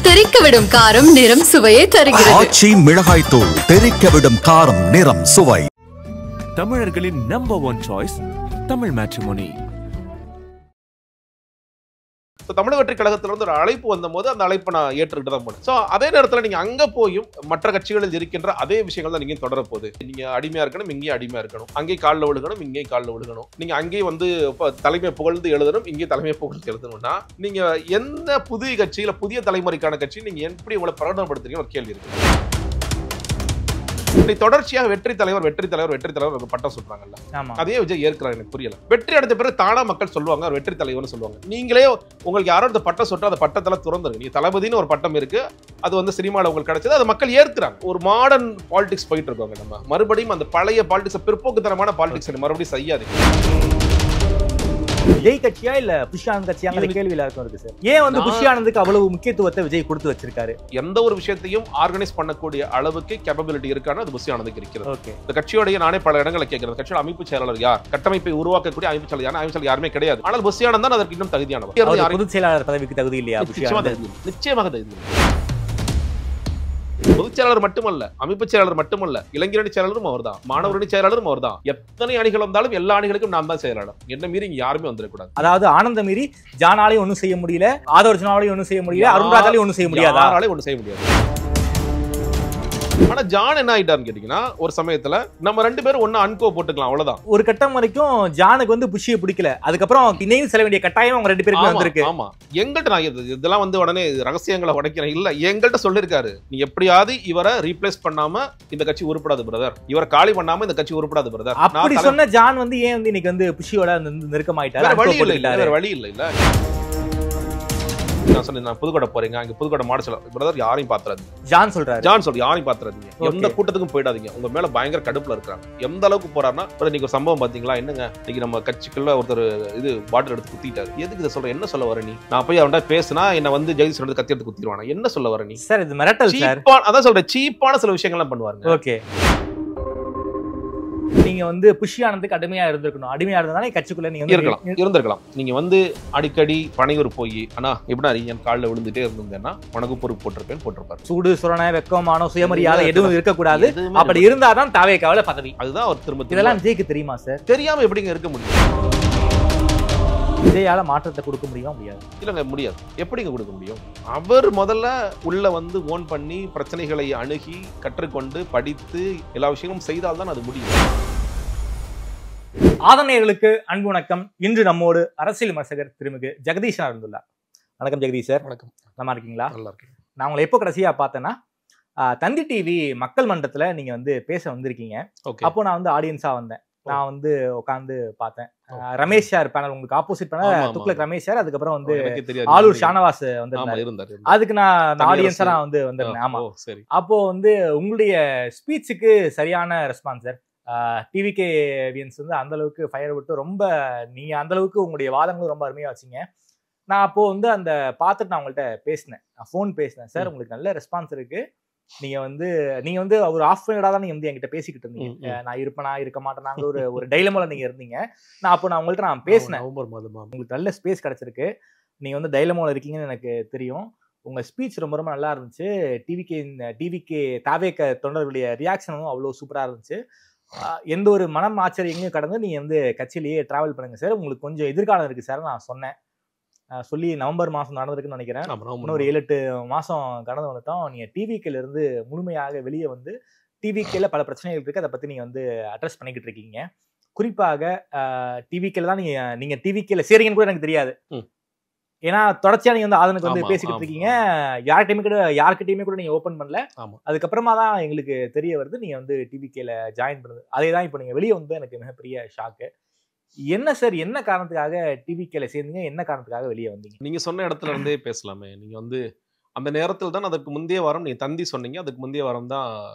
தெறிக்கவிடும் காரம் நிறம் சுவையை தருகிறது. ஆச்சி மிளகாய் தூள் தெறிக்கவிடும் காரம் நிறம் சுவை. தமிழர்களின் நம்பர் 1 சாய்ஸ் தமிழ் மேட்ரிமோனி. தமிழக வெற்றி கழகத்துல ஒரு அழைப்பு வந்தபோது அந்த அழைப்பை நான் ஏற்றுக்கிட்டு தான் போனேன். ஸோ அதே நேரத்தில் நீங்க அங்க போயும் மற்ற கட்சிகளில் இருக்கின்ற அதே விஷயங்கள் தான் நீங்க தொடர போகுது. நீங்க அடிமையா இருக்கணும், இங்கேயும் அடிமையா இருக்கணும், அங்கே காலில் விழுகணும், இங்கேயும் காலில் விழுகணும், நீங்க அங்கேயும் வந்து தலைமை புகழ்ந்து எழுதணும், இங்கே தலைமை புகழ்ந்து எழுதணும்னா நீங்க எந்த புதிய கட்சியில புதிய தலைமுறைக்கான கட்சி நீங்க எப்படி உங்களை பிரகடனப்படுத்துறீங்க ஒரு கேள்வி இருக்கு. தொடர்ச்சியாக வெற்றி தலைவர் பட்டம் சொல்றாங்கல்ல, அதே விஜய் ஏற்கிறார். எனக்கு புரியல. வெற்றி அடைந்த பிறகு தானா மக்கள் சொல்லுவாங்க வெற்றி தலைவர்னு சொல்லுவாங்க. நீங்களே உங்களுக்கு யாரோ அந்த பட்டம் சொன்னா அந்த பட்டத்துல துறந்துருங்க. நீங்க தளபதினு ஒரு பட்டம் இருக்கு, அது வந்து சினிமாவில் உங்களுக்கு கிடைச்சது, அது மக்கள் ஏற்கிறாங்க. ஒரு மாடர்ன் பாலிடிக்ஸ் போயிட்டு இருக்காங்க. நம்ம மறுபடியும் அந்த பழைய பாலிடிக்ஸ், பிற்போக்குத்தனமான பாலிடிக்ஸ் மறுபடியும் செய்யாதீங்க. விஜய் கட்சியா இல்ல புஷி ஆனந்த் கட்சியாங்கிற கேள்வி எல்லாருக்கும் இருக்கு சார். ஏன் வந்து புஷி ஆனந்துக்கு அவ்வளவு முக்கியத்துவத்தை விஜய் கொடுத்து வச்சிருக்காரு? எந்த ஒரு விஷயத்தையும் ஆர்கனைஸ் பண்ணக்கூடிய அளவுக்கு கேப்பபிலிட்டி இருக்கான்னு அது புஷி ஆனந்துக்கு இருக்கிறது. ஓகே, இந்த கட்சியோடைய நானே பல இடங்களை கேட்கிறேன். கட்சியோட அமைப்பு செயலாளர் யார், கட்டமைப்பை உருவாக்கக்கூடிய அமைப்பு செயலாளர் அமைப்பு செயலாளர் யாருமே கிடையாது. ஆனால் புஷி ஆனந்த் தான் அதற்கு இன்னும் தகுதியானவர். பொதுச் செயலாளர் பதவிக்கு தகுதி இல்லையா? நிச்சயமாக தகுதி. பொதுச் செயலாளர் மட்டுமல்ல, அமைப்பு செயலாளர் மட்டுமல்ல, இளைஞரணி செயலாளரும் அவர் தான், மாணவரணி செயலாளரும் அவர் தான். எத்தனை அணிகள் வந்தாலும் எல்லா அணிகளுக்கும் நான் தான் செயலாளர். என்ன மீறி இங்க யாருமே வந்துடக்கூடாது. அதாவது ஆனந்த மீறி ஜானாலையும் ஒன்னும் செய்ய முடியல, ஆதர்ஜனாலையும் ஒன்னும் செய்ய முடியல, அருண்ராஜாலையும் ஒன்னும் செய்ய முடியாது, யாராலையும் ஒன்னும் செய்ய முடியாது. ஆனா ஜான் என்ன ஆயிட்டாருன்னு கேட்டீங்கன்னா, ஒரு சமயத்துல நம்ம ரெண்டு பேரும் ஒண்ணு அன்கோ போட்டுக்கலாம், அவ்வளவுதான். ஒரு கட்டம் வரைக்கும் ஜானுக்கு வந்து புஷியை பிடிக்கல, அதுக்கப்புறம் இணையும் செல்ல வேண்டிய கட்டாயம் அவங்க ரெண்டு பேருக்கு வந்திருக்கு. ஆமா, எங்கள்கிட்ட நான் இதெல்லாம் வந்து உடனே ரகசியங்களை உடைக்கிறேன் இல்ல, எங்கள்கிட்ட சொல்லிருக்காரு, நீ எப்படியாவது இவரை ரீப்ளேஸ் பண்ணாம இந்த கட்சி உருப்படாது பிரதர், இவரை காலி பண்ணாம இந்த கட்சி உருப்படாது பிரதர். அப்படி சொன்ன ஜான் வந்து ஏன் வந்து இன்னைக்கு வந்து புஷியோட நெருக்கமாயிட்டாரு? வழி இல்ல இல்ல. நான் சொன்னேன், நான் புதுக்கோட்டை போறீங்க, அங்க புதுக்கோட்டை மாடல பிரதர் யாரையும் பாத்துறாதீங்க. ஜான் சொல்றாரு யாரையும் பாத்துறாதீங்க, எந்த கூட்டத்துக்கும் போயிடாதீங்க, உங்க மேல பயங்கர கடுப்புல இருக்காங்க. எந்த அளவுக்கு போறாருன்னா, நீங்க ஒரு சம்பவம் பாத்தீங்களா, என்னங்க இன்னைக்கு நம்ம கட்சிக்குள்ள ஒருத்தர் இது பாட்டில் எடுத்து குத்திட்டாரு, எதுக்கு இதை சொல்ற, என்ன சொல்ல வர நீ? நான் போய் அவன்கிட்ட பேசினா என்ன வந்து ஜெகதீஷ் எடுத்து கத்தி எடுத்து குத்திடுவானா, என்ன சொல்ல வர நீ? சார் இது மிரட்டல் சார். அதான் சொல்றேன், சீப்பான சில விஷயங்கள்லாம் பண்ணுவாங்க. ஓகே, நீங்க வந்து புஷி ஆனந்துக்கு அடிமையா இருந்திருக்கணும். அடிமையா இருந்தாலே கட்சிக்குள்ள நீங்க இருந்திருக்கலாம். நீங்க வந்து அடிக்கடி பனையூர் போய் ஆனா எப்படி என் காலில் விழுந்துட்டே இருந்தேன்னா உனக்கு பொறுப்பு போட்டிருப்பாரு. சூடு சுரண வெக்கமான சுயமரியாதை எதுவும் இருக்கக்கூடாது. அப்படி இருந்தாதான் தாவேக்காவில பதவி. அதுதான் அவர் திரும்ப. இதெல்லாம் விஜய்க்கு தெரியுமா சார்? தெரியாம எப்படிங்க இருக்க முடியும்? விஜயால மாற்றத்தை கொடுக்க முடியுமா? முடியாது. இல்லங்க, முடியாது. எப்படிங்க கொடுக்க முடியும்? அவர் முதல்ல உள்ள வந்து ஓன் பண்ணி பிரச்சனைகளை அணுகி கற்றுக்கொண்டு படித்து எல்லா விஷயமும் செய்தால்தான் அது முடியும். ஆதனையர்களுக்கு அன்பு வணக்கம். இன்று நம்மோடு அரசியல் விமர்சகர் திருமிகு ஜெகதீஷ் இருந்துள்ளார். வணக்கம் ஜெகதீஷ் சார். வணக்கம். நல்லா இருக்கீங்களா? நல்லா இருக்கேன். நான் உங்களை எப்போ கடைசியா பார்த்தேன்னா, தந்தி டிவி மக்கள் மன்றத்துல நீங்க வந்து பேச வந்திருக்கீங்க. அப்போ நான் வந்து ஆடியன்ஸா வந்தேன். நான் வந்து உட்காந்து பார்த்தேன். ரமேஷ் சார் பேனல், உங்களுக்கு opposite panel Tughlaq Ramesh sir, அதுக்கப்புறம் வந்து ஆலூர் ஷானவாஸ் வந்து, அதுக்கு நான் ஆடியன்ஸா நான் வந்து வந்திருந்தேன். ஆமா, அப்போ வந்து உங்களுடைய ஸ்பீச்சுக்கு சரியான ரெஸ்பான்ஸ் சார். டிவிகே வியன்ஸ் வந்து அந்த அளவுக்கு ஃபயர் விட்டு ரொம்ப நீங்க அந்த அளவுக்கு உங்களுடைய வாதங்களும் ரொம்ப அருமையா வச்சிங்க. நான் அப்போ வந்து அந்த பார்த்துட்டு நான் உங்கள்கிட்ட பேசினேன், நான் ஃபோன் பேசினேன். சார் உங்களுக்கு நல்ல ரெஸ்பான்ஸ் இருக்கு, நீங்க வந்து ஒரு ஆஃப் மினிட்டா தான் நீங்க வந்து என்கிட்ட பேசிக்கிட்டு இருந்தீங்க. நான் இருப்பேனா இருக்க மாட்டேனாங்க ஒரு டைலமால நீங்க இருந்தீங்க. நான் உங்கள்கிட்ட நான் பேசினேன், உங்களுக்கு நல்ல ஸ்பேஸ் கிடைச்சிருக்கு, நீங்க வந்து டைலமால இருக்கீங்கன்னு எனக்கு தெரியும். உங்க ஸ்பீச் ரொம்ப ரொம்ப நல்லா இருந்துச்சு. டிவிகே தாவேக தொண்டர்களுடைய ரியாக்ஷனும் அவ்வளோ சூப்பரா இருந்துச்சு. எந்த ஒரு மனம் ஆச்சரியங்களையும் கடந்து நீங்க வந்து கட்சியிலேயே டிராவல் பண்ணுங்க சார், உங்களுக்கு கொஞ்சம் எதிர்காலம் இருக்கு சார் நான் சொன்னேன். சொல்லி நவம்பர் மாதம் நடந்திருக்குன்னு நினைக்கிறேன். இன்னும் ஒரு 7-8 மாசம் கடந்து வந்துட்டோம். நீங்க டிவிகேல இருந்து முழுமையாக வெளியே வந்து டிவிகேல பல பிரச்சனைகள் இருக்கு, அதை பத்தி நீங்க வந்து அட்ரஸ் பண்ணிக்கிட்டு இருக்கீங்க. குறிப்பாக டிவிகேல தான் நீங்க டிவிகேல சேரீங்கன்னு கூட எனக்கு தெரியாது. ஏன்னா தொடர்ச்சியா நீங்க வந்து ஆதனுக்கு வந்து பேசிக்கிட்டு இருக்கீங்க, யார்கிட்டயுமே கூட நீங்க ஓபன் பண்ணல. அதுக்கப்புறமா தான் எங்களுக்கு தெரிய வருது நீங்க வந்து டிவிகேல ஜாயின் பண்ணுது. அதே தான் இப்போ நீங்க வெளியே வந்து எனக்கு மிகப்பெரிய ஷாக்கு. என்ன சார், என்ன காரணத்துக்காக டிவிகேல சேர்ந்தீங்க, என்ன காரணத்துக்காக வெளியே வந்தீங்க? நீங்க சொன்ன இடத்துல இருந்தே பேசலாமே. நீங்க வந்து அந்த நேரத்தில் தான், அதுக்கு முந்தைய வாரம் நீங்க தந்தி சொன்னீங்க, அதுக்கு முந்தைய வாரம் தான்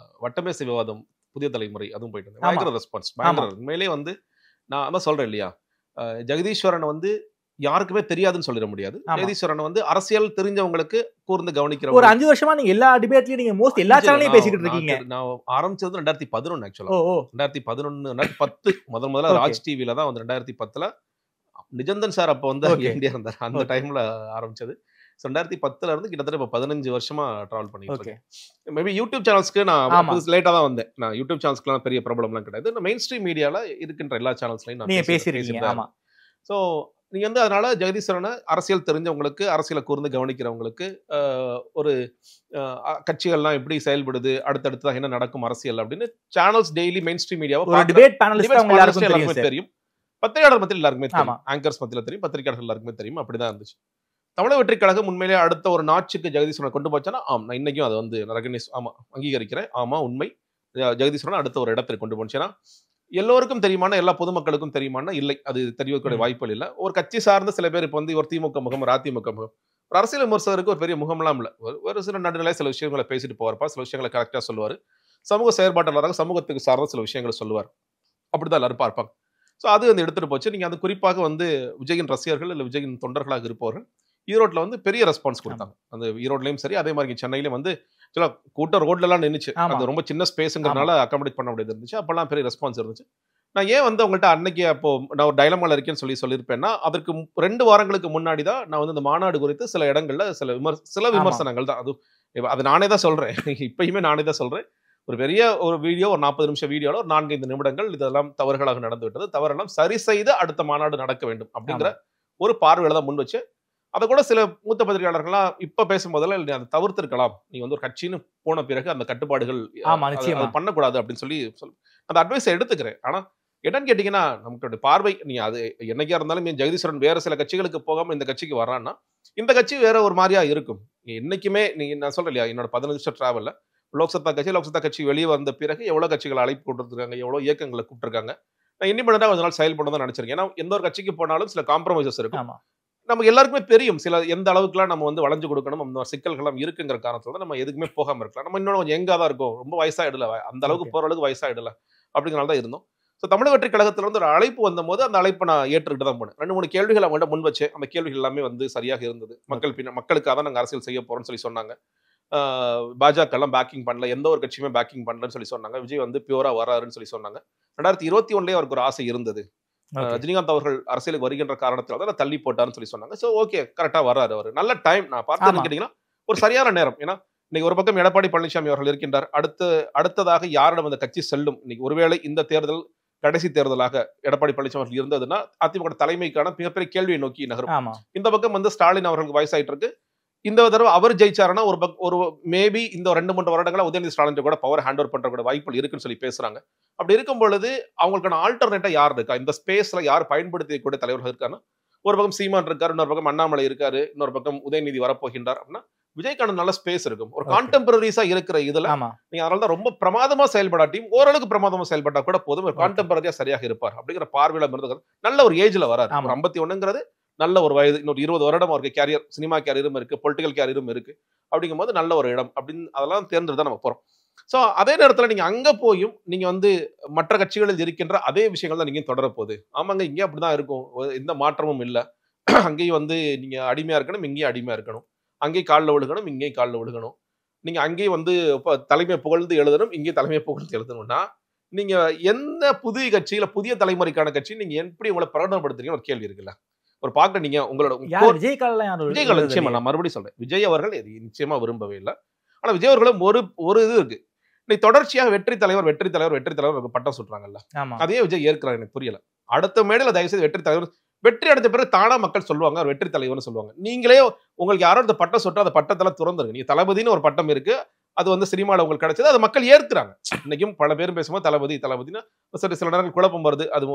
வட்டமேசை விவாதம் புதிய தலைமுறை அதுவும் போயிட்டு இருந்தேன். பயங்கர ரெஸ்பான்ஸ், பயங்கர. உண்மையிலே வந்து நான் அதான் சொல்றேன் இல்லையா, ஜெகதீஸ்வரன் வந்து யாருக்குமே தெரியாதுன்னு சொல்லிட முடியாது. ஜெகதீஸ்வரன் வந்து அரசியல் தெரிஞ்சவங்களுக்கு கூர்ந்து கவனிக்கிற ஒரு 5 வருஷமா நீங்க எல்லா டிபேட்லயும் நீங்க மோஸ்ட் எல்லா சேனலையும் பேசிக்கிட்டு இருக்கீங்க. நான் ஆரம்பிச்சது 2011 ஆக்சுவலா. 2010 முதல்ல ராஜ் டிவில தான் வந்து 2010ல நிஜந்தன் சார் அப்ப வந்து இந்தியா இருந்தார். அந்த டைம்ல ஆரம்பிச்சது. 2010ல இருந்து கிட்டத்தட்ட இப்போ 15 வருஷமா டிராவல் பண்ணிட்டு ஓகே இருக்கேன். மேபி யூடியூப் சேனல்ஸ்க்கு நான் ஆமா. லேட்டாக தான் வந்தேன். நான் யூடியூப் சேனல்ஸ்க்குலாம் பெரிய ப்ராப்ளம்லாம் கிடையாது. இந்த மெயின் ஸ்ட்ரீம் மீடியால இருக்கின்ற எல்லா சேனல்ஸ்லையும் நீங்க பேசியிருக்கீங்க. ஆமா ஸோ நீங்க வந்து அதனால ஜெகதீஸ்வரனை அரசியல் தெரிஞ்சவங்களுக்கு, அரசியலை கூர்ந்து கவனிக்கிறவங்களுக்கு, ஒரு கட்சிகள்லாம் எப்படி செயல்படுது, அடுத்தடுத்து என்ன நடக்கும் அரசியல் அப்படின்னு சேனல்ஸ் டெய்லி மெயின் ஸ்ட்ரீம் ஒரு டிபேட் பேனலிஸ்ட் அவங்க எல்லாருக்கும் எல்லாருக்குமே தெரியும் தெரியும். பத்திரிகையாளர் மத்தியில் எல்லாருக்குமே ஆமா. தெரியும். ஆங்கர்ஸ் மத்தியில் தெரியும், பத்திரிகையாளர்கள் எல்லாருக்குமே தெரியும். அப்படிதான் இருந்துச்சு. தமிழக வெற்றிக் கழகம் உண்மையிலே அடுத்த ஒரு நாட்சுக்கு ஜெகதீஸ்வரனை கொண்டு போச்சானா, நான் இன்னைக்கும் அதை வந்து அங்கீகரிக்கிறேன். ஆமா உண்மை. ஜெகதீஸ்வரன் அடுத்த ஒரு இடத்திற்கு கொண்டு போச்சுன்னா எல்லோருக்கும் தெரியுமான, எல்லா பொதுமக்களுக்கும் தெரியுமானா இல்லை, அது தெரியக்கூடிய வாய்ப்புகள் இல்லை. ஒரு கட்சி சார்ந்த சில பேர் இப்போ வந்து ஒரு திமுக முகம், ஒரு அதிமுக முகம், ஒரு அரசியல் விமர்சகருக்கு ஒரு பெரிய முகம்லாம் இல்லை. ஒரு சில நடுநிலை சில விஷயங்களை பேசிட்டு போவார்ப்பா, சில விஷயங்களை கரெக்டாக சொல்லுவார். சமூக செயற்பாட்டாளராக சமூகத்துக்கு சார்ந்த சில விஷயங்களை சொல்லுவார். அப்படிதான் எல்லாரும் பார்ப்பாங்க. ஸோ அது வந்து எடுத்துட்டு போச்சு. நீங்க அது குறிப்பாக வந்து விஜயின் ரசிகர்கள் இல்லை விஜயின் தொண்டர்களாக இருப்பவர்கள் ஈரோட்டில் வந்து பெரிய ரெஸ்பான்ஸ் கொடுத்தாங்க. அந்த ஈரோட்லையும் சரி, அதே மாதிரி சென்னையிலும் வந்து கூட்டம் ரோட்லலாம் நின்றுச்சு. அது ரொம்ப சின்ன ஸ்பேஸுங்கிறதுனால அக்காமடேட் பண்ண முடியாது இருந்துச்சு. அப்பெல்லாம் பெரிய ரெஸ்பான்ஸ் இருந்துச்சு. நான் ஏன் வந்து உங்கள்கிட்ட அன்னைக்கு அப்போ நான் ஒரு டைலமால இருக்கேன்னு சொல்லியிருப்பேன்னா, அதற்கு 2 வாரங்களுக்கு முன்னாடி தான் நான் வந்து இந்த மாநாடு குறித்து சில இடங்கள்ல சில விமர்சனங்கள் தான். அது நானே தான் சொல்றேன். இப்பயுமே நானே தான் சொல்றேன். ஒரு பெரிய ஒரு வீடியோ, ஒரு 40 நிமிஷம் வீடியோல ஒரு 4-5 நிமிடங்கள் இதெல்லாம் தவறுகளாக நடந்து விட்டது, தவறெல்லாம் சரி செய்து அடுத்த மாநாடு நடக்க வேண்டும் அப்படிங்கிற ஒரு பார்வையில தான் முன் வச்சு, அதை கூட சில மூத்த பத்திரிகையாளர்கள்லாம் இப்ப பேசும்போதெல்லாம் அதை தவிர்த்திருக்கலாம், நீங்க வந்து ஒரு கட்சின்னு போன பிறகு அந்த கட்டுப்பாடுகள் பண்ணக்கூடாது அப்படின்னு சொல்லி அந்த அட்வைஸை எடுத்துக்கிறேன். ஆனா என்னன்னு கேட்டீங்கன்னா, நமக்கு பார்வை, நீங்க அது என்னைக்கா இருந்தாலும் ஜெகதீஸ்வரன் வேற சில கட்சிகளுக்கு போகாம இந்த கட்சிக்கு வர்றான்னா, இந்த கட்சி வேற ஒரு மாதிரியா இருக்கும். என்னைக்குமே நான் சொல்றேன் இல்லையா, என்னோட 15 நிமிஷம் டிராவல்ல லோக்சத்தா கட்சி வெளியே வந்த பிறகு எவ்வளவு கட்சிகள் அழைப்பு கொடுத்துருக்காங்க, எவ்வளவு இயக்கங்களை கூப்பிட்டுருக்காங்க. நான் இண்டிபெண்டா கொஞ்ச நாள் செயல்பட தான் நினைச்சிருக்கேன். ஏன்னா எந்த ஒரு கட்சிக்கு போனாலும் சில காம்ப்ரமைசஸ் இருக்கும். நமக்கு எல்லாருக்குமே தெரியும் சில எந்த அளவுக்குலாம் நம்ம வந்து வளைஞ்சு கொடுக்கணும், அந்த சிக்கல்களும் இருக்குங்கிற காரணத்துல நம்ம எதுக்குமே போகாம இருக்கலாம். நம்ம இன்னொன்று கொஞ்சம் எங்கா தான் இருக்கும், ரொம்ப வயசாயிடல, அந்த அளவுக்கு போற அளவுக்கு வயசாயிடல அப்படிங்கிறனால தான் இருந்தோம். ஸோ தமிழக வெற்றிக் கழகத்துல இருந்து ஒரு அழைப்பு வந்த போது அந்த அழைப்பை நான் ஏற்றுக்கிட்டு தான் போனேன். 2-3 கேள்விகள் அவங்கள்ட்ட முன் வச்சேன். அந்த கேள்விகள் எல்லாமே வந்து சரியாக இருந்தது. மக்களுக்காக தான் நாங்கள் அரசியல் செய்ய போறோம்னு சொல்லி சொன்னாங்க. பாஜக எல்லாம் பேக்கிங் பண்ணல, எந்த ஒரு கட்சியுமே பேக்கிங் பண்ணலன்னு சொல்லி சொன்னாங்க. விஜய் வந்து பியூரா வராருன்னு சொல்லி சொன்னாங்க. 2021 அவருக்கு ஒரு ஆசை இருந்தது. ரஜினிகாந்த் அவர்கள் அரசியலுக்கு வருகின்ற காரணத்தால் தான் தள்ளி போட்டாருன்னு சொல்லி சொன்னாங்க. ஸோ ஓகே, கரெக்டா வர்றாரு அவர். நல்ல டைம் நான் பார்த்தேன்னு கேட்டீங்கன்னா ஒரு சரியான நேரம். ஏன்னா இன்னைக்கு ஒரு பக்கம் எடப்பாடி பழனிசாமி அவர்கள் இருக்கின்றார். அடுத்ததாக யாரிடம் அந்த கட்சி செல்லும்? இன்னைக்கு ஒருவேளை இந்த தேர்தல் கடைசி தேர்தலாக எடப்பாடி பழனிசாமி அவர்கள் இருந்ததுன்னா அதிமுக தலைமைக்கான மிகப்பெரிய கேள்வியை நோக்கி நகரும். இந்த பக்கம் வந்து ஸ்டாலின் அவர்களுக்கு வயசாயிட்டு இருக்கு. இந்த தடவை அவர் ஜெயிச்சாருன்னா ஒரு மேபி இந்த 2-3 வருடங்களா உதயநிதி ஸ்டாலின் கூட பவர் ஹேண்ட் ஓவர் பண்ற கூட வாய்ப்புகள் இருக்குன்னு சொல்லி பேசுறாங்க. அப்படி இருக்கும் பொழுது அவங்களுக்கான ஆல்டர்னேட்டா யார் இருக்கா, இந்த ஸ்பேஸ்ல யார் பயன்படுத்தக்கூடிய தலைவர்கள் இருக்காருன்னா, ஒரு பக்கம் சீமான் இருக்காரு, இன்னொரு பக்கம் அண்ணாமலை இருக்காரு, இன்னொரு பக்கம் உதயநிதி வரப்போகின்றார் அப்படின்னா விஜய்க்கான நல்ல ஸ்பேஸ் இருக்கும். ஒரு கான்டெம்பரரிஸா இருக்கிற இதுல நீங்க அதனாலதான் ரொம்ப பிரமாதமா செயல்படாட்டியும் ஓரளவுக்கு பிரமாதமா செயல்பட்டா கூட போதும், ஒரு கான்டெம்பரரியா சரியாக இருப்பார் அப்படிங்கிற பார்வையில இருந்தது. நல்ல ஒரு ஏஜ்ல வராரு. 51ங்கிறது நல்ல ஒரு வயது. இன்னொரு 20 வருடம் அவருக்கு கேரியர், சினிமா கேரியரும் இருக்கு, பொலிட்டிக்கல் கேரியரும் இருக்கு. அப்படிங்கும் போது நல்ல ஒரு இடம் அப்படின்னு அதெல்லாம் தேர்ந்தெடுத்து தான் நம்ம போறோம். ஸோ அதே நேரத்தில் நீங்க அங்க போயும் நீங்க வந்து மற்ற கட்சிகளில் இருக்கின்ற அதே விஷயங்கள் தான் நீங்க தொடர போகுது. ஆமாங்க, இங்கே அப்படிதான் இருக்கும், எந்த மாற்றமும் இல்லை. அங்கேயும் வந்து நீங்க அடிமையா இருக்கணும், இங்கேயும் அடிமையா இருக்கணும். அங்கேயும் காலில் விழுகணும், இங்கேயும் காலில் விழுகணும். நீங்க அங்கேயும் வந்து தலைமையை புகழ்ந்து எழுதணும், இங்கேயும் தலைமையை புகழ்ந்து எழுதணும்னா நீங்க எந்த புதிய கட்சியில புதிய தலைமுறைக்கான கட்சி நீங்க எப்படி உங்களை பிரகடனப்படுத்துறீங்க ஒரு கேள்வி இருக்குல்ல. ஒரு பார்க்க நீங்க உங்களோட விஜய் கால நிச்சயமா நான் மறுபடியும் சொல்றேன், விஜய் அவர்கள் நிச்சயமா விரும்பவே இல்லை. ஆனா விஜய் அவர்களும் ஒரு இது இருக்கு. இன்னைக்கு தொடர்ச்சியாக வெற்றி தலைவர் பட்டம் சொல்றாங்கல்ல, அதே விஜய் ஏற்கிறார். எனக்கு புரியல. அடுத்த மேடையில தயவு செய்து வெற்றி தலைவர் வெற்றி அடைந்த பிறகு தானா மக்கள் சொல்லுவாங்க அவர் வெற்றி தலைவர்னு சொல்லுவாங்க. நீங்களே உங்களுக்கு யாரோ அந்த பட்டம் சொட்டு அந்த பட்டத்தெல்லாம் திறந்துருங்க. நீங்க தளபதினு ஒரு பட்டம் இருக்கு, அது வந்து சினிமாவில் உங்களுக்கு கிடைச்சது, அது மக்கள் ஏற்கிறாங்க. இன்னைக்கும் பல பேரும் பேசும்போது தளபதினா சரி சில நேரங்கள் குழப்பம் வருது. அது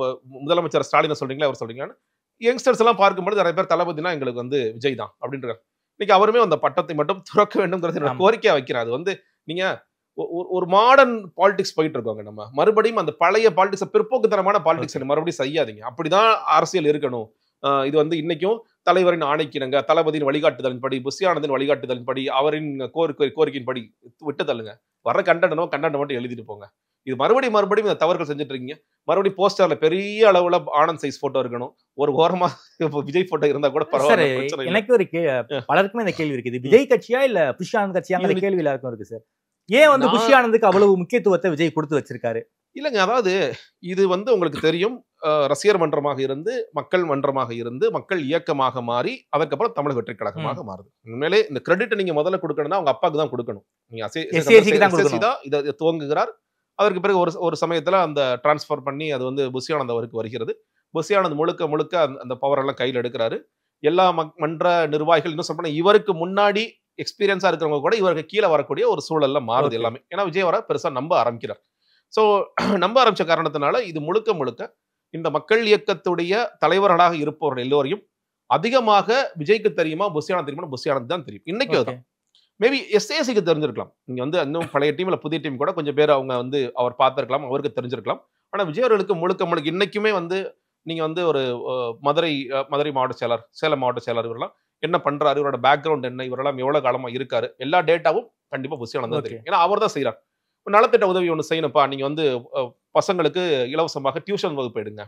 முதலமைச்சர் ஸ்டாலினை சொல்றீங்களா அவர் சொல்றீங்களான்னு யங்ஸ்டர்ஸ் எல்லாம் பார்க்கும்போது நிறைய பேர் தளபதினா எங்களுக்கு வந்து விஜய் தான் அப்படின்றாங்க. இன்னைக்கு அவருமே அந்த பட்டத்தை மட்டும் துறக்க வேண்டும்ங்கிறது கோரிக்கையா வைக்கிறேன். அது வந்து நீங்க ஒரு மாடர்ன் பாலிடிக்ஸ் போயிட்டு இருக்கோங்க. நம்ம மறுபடியும் அந்த பழைய பாலிடிக்ஸ், பிற்போக்குத்தனமான பாலிடிக்ஸ் மறுபடியும் செய்யாதீங்க. அப்படிதான் அரசியல் இருக்கணும். இது வந்து இன்னைக்கும் தலைவரின் ஆணைக்கிணங்க, தளபதியின் வழிகாட்டுதலின்படி, புஷியானந்தின் வழிகாட்டுதலின்படி, அவரின் கோரிக்கையின்படி விட்டு தள்ளுங்க. வர கண்டனம் மட்டும் எழுதிட்டு போங்க. இது மறுபடியும் இந்த தவறுகள் செஞ்சுட்டு இருக்கீங்க. மறுபடியும் போஸ்டர்ல பெரிய அளவுல ஆனந்த் சைஸ் போட்டோ இருக்கணும், ஒரு ஓரமா விஜய் போட்டோ இருந்தா கூட பரவாயில்ல. எனக்கு ஒரு பலருக்குமே இந்த கேள்வி இருக்குது, விஜய் கட்சியா இல்ல புஷியானந்த் கட்சியாங்கிற கேள்வி எல்லாருக்கும் இருக்கு சார். ஏன் வந்து புஷியானந்துக்கு அவ்வளவு முக்கியத்துவத்தை விஜய் கொடுத்து வச்சிருக்காரு? இல்லைங்க, அதாவது இது வந்து உங்களுக்கு தெரியும், ரசிகர் மன்றமாக இருந்து மக்கள் மன்றமாக இருந்து மக்கள் இயக்கமாக மாறி அதுக்கப்புறம் தமிழக வெற்றி கழகமாக மாறுது. உண்மையிலே இந்த கிரெடிட் நீங்க முதல்ல கொடுக்கணும்னா அவங்க அப்பாவுக்கு தான் கொடுக்கணும். நீங்க தான் இதை துவங்குகிறார். அதற்கு பிறகு ஒரு சமயத்துல அந்த டிரான்ஸ்பர் பண்ணி அது வந்து புஷி ஆனந்த் அவருக்கு வருகிறது. புஷி ஆனந்த் முழுக்க முழுக்க அந்த பவர் எல்லாம் கையில் எடுக்கிறாரு. எல்லா மன்ற நிர்வாகிகள் இன்னும் சொல்ல இவருக்கு முன்னாடி எக்ஸ்பீரியன்ஸா இருக்கிறவங்க கூட இவருக்கு கீழே வரக்கூடிய ஒரு சூழல்ல மாறுது எல்லாமே. ஏன்னா விஜய் வர பெருசா நம்ப ஆரம்பிக்கிறார். ஸோ நம்ப ஆரம்பிச்ச காரணத்தினால இது முழுக்க முழுக்க இந்த மக்கள் இயக்கத்துடைய தலைவர்களாக இருப்பவர்கள் எல்லோரையும் அதிகமாக விஜய்க்கு தெரியுமா புஷி ஆனந்த் தெரியுமா, புஷி ஆனந்த் தான் தெரியும். இன்னைக்கு அதுதான். மேபி எஸ்ஏசிக்கு தெரிஞ்சிருக்கலாம். நீங்க வந்து இன்னும் பழைய டீம்ல புதிய டீம் கூட கொஞ்சம் பேர் அவங்க வந்து அவர் பார்த்திருக்கலாம், அவருக்கு தெரிஞ்சிருக்கலாம். ஆனா விஜய் அவர்களுக்கு முழுக்க முழுக்க இன்னைக்குமே வந்து நீங்க வந்து ஒரு மதுரை மாவட்ட செயலர், சேலம் மாவட்ட செயலர் இவரெல்லாம் என்ன பண்றாரு, இவரோட பேக்ரவுண்ட் என்ன, இவரெல்லாம் எவ்வளவு காலமா இருக்காரு, எல்லா டேட்டாவும் கண்டிப்பா புஷி ஆனந்த் தான் தெரியும். ஏன்னா அவர் தான் செய்யறாரு. நலத்திட்ட உதவி ஒன்று செய்யணும்ப்பா, நீங்க வந்து பசங்களுக்கு இலவசமாக டியூஷன் வகுப்பு எடுங்க,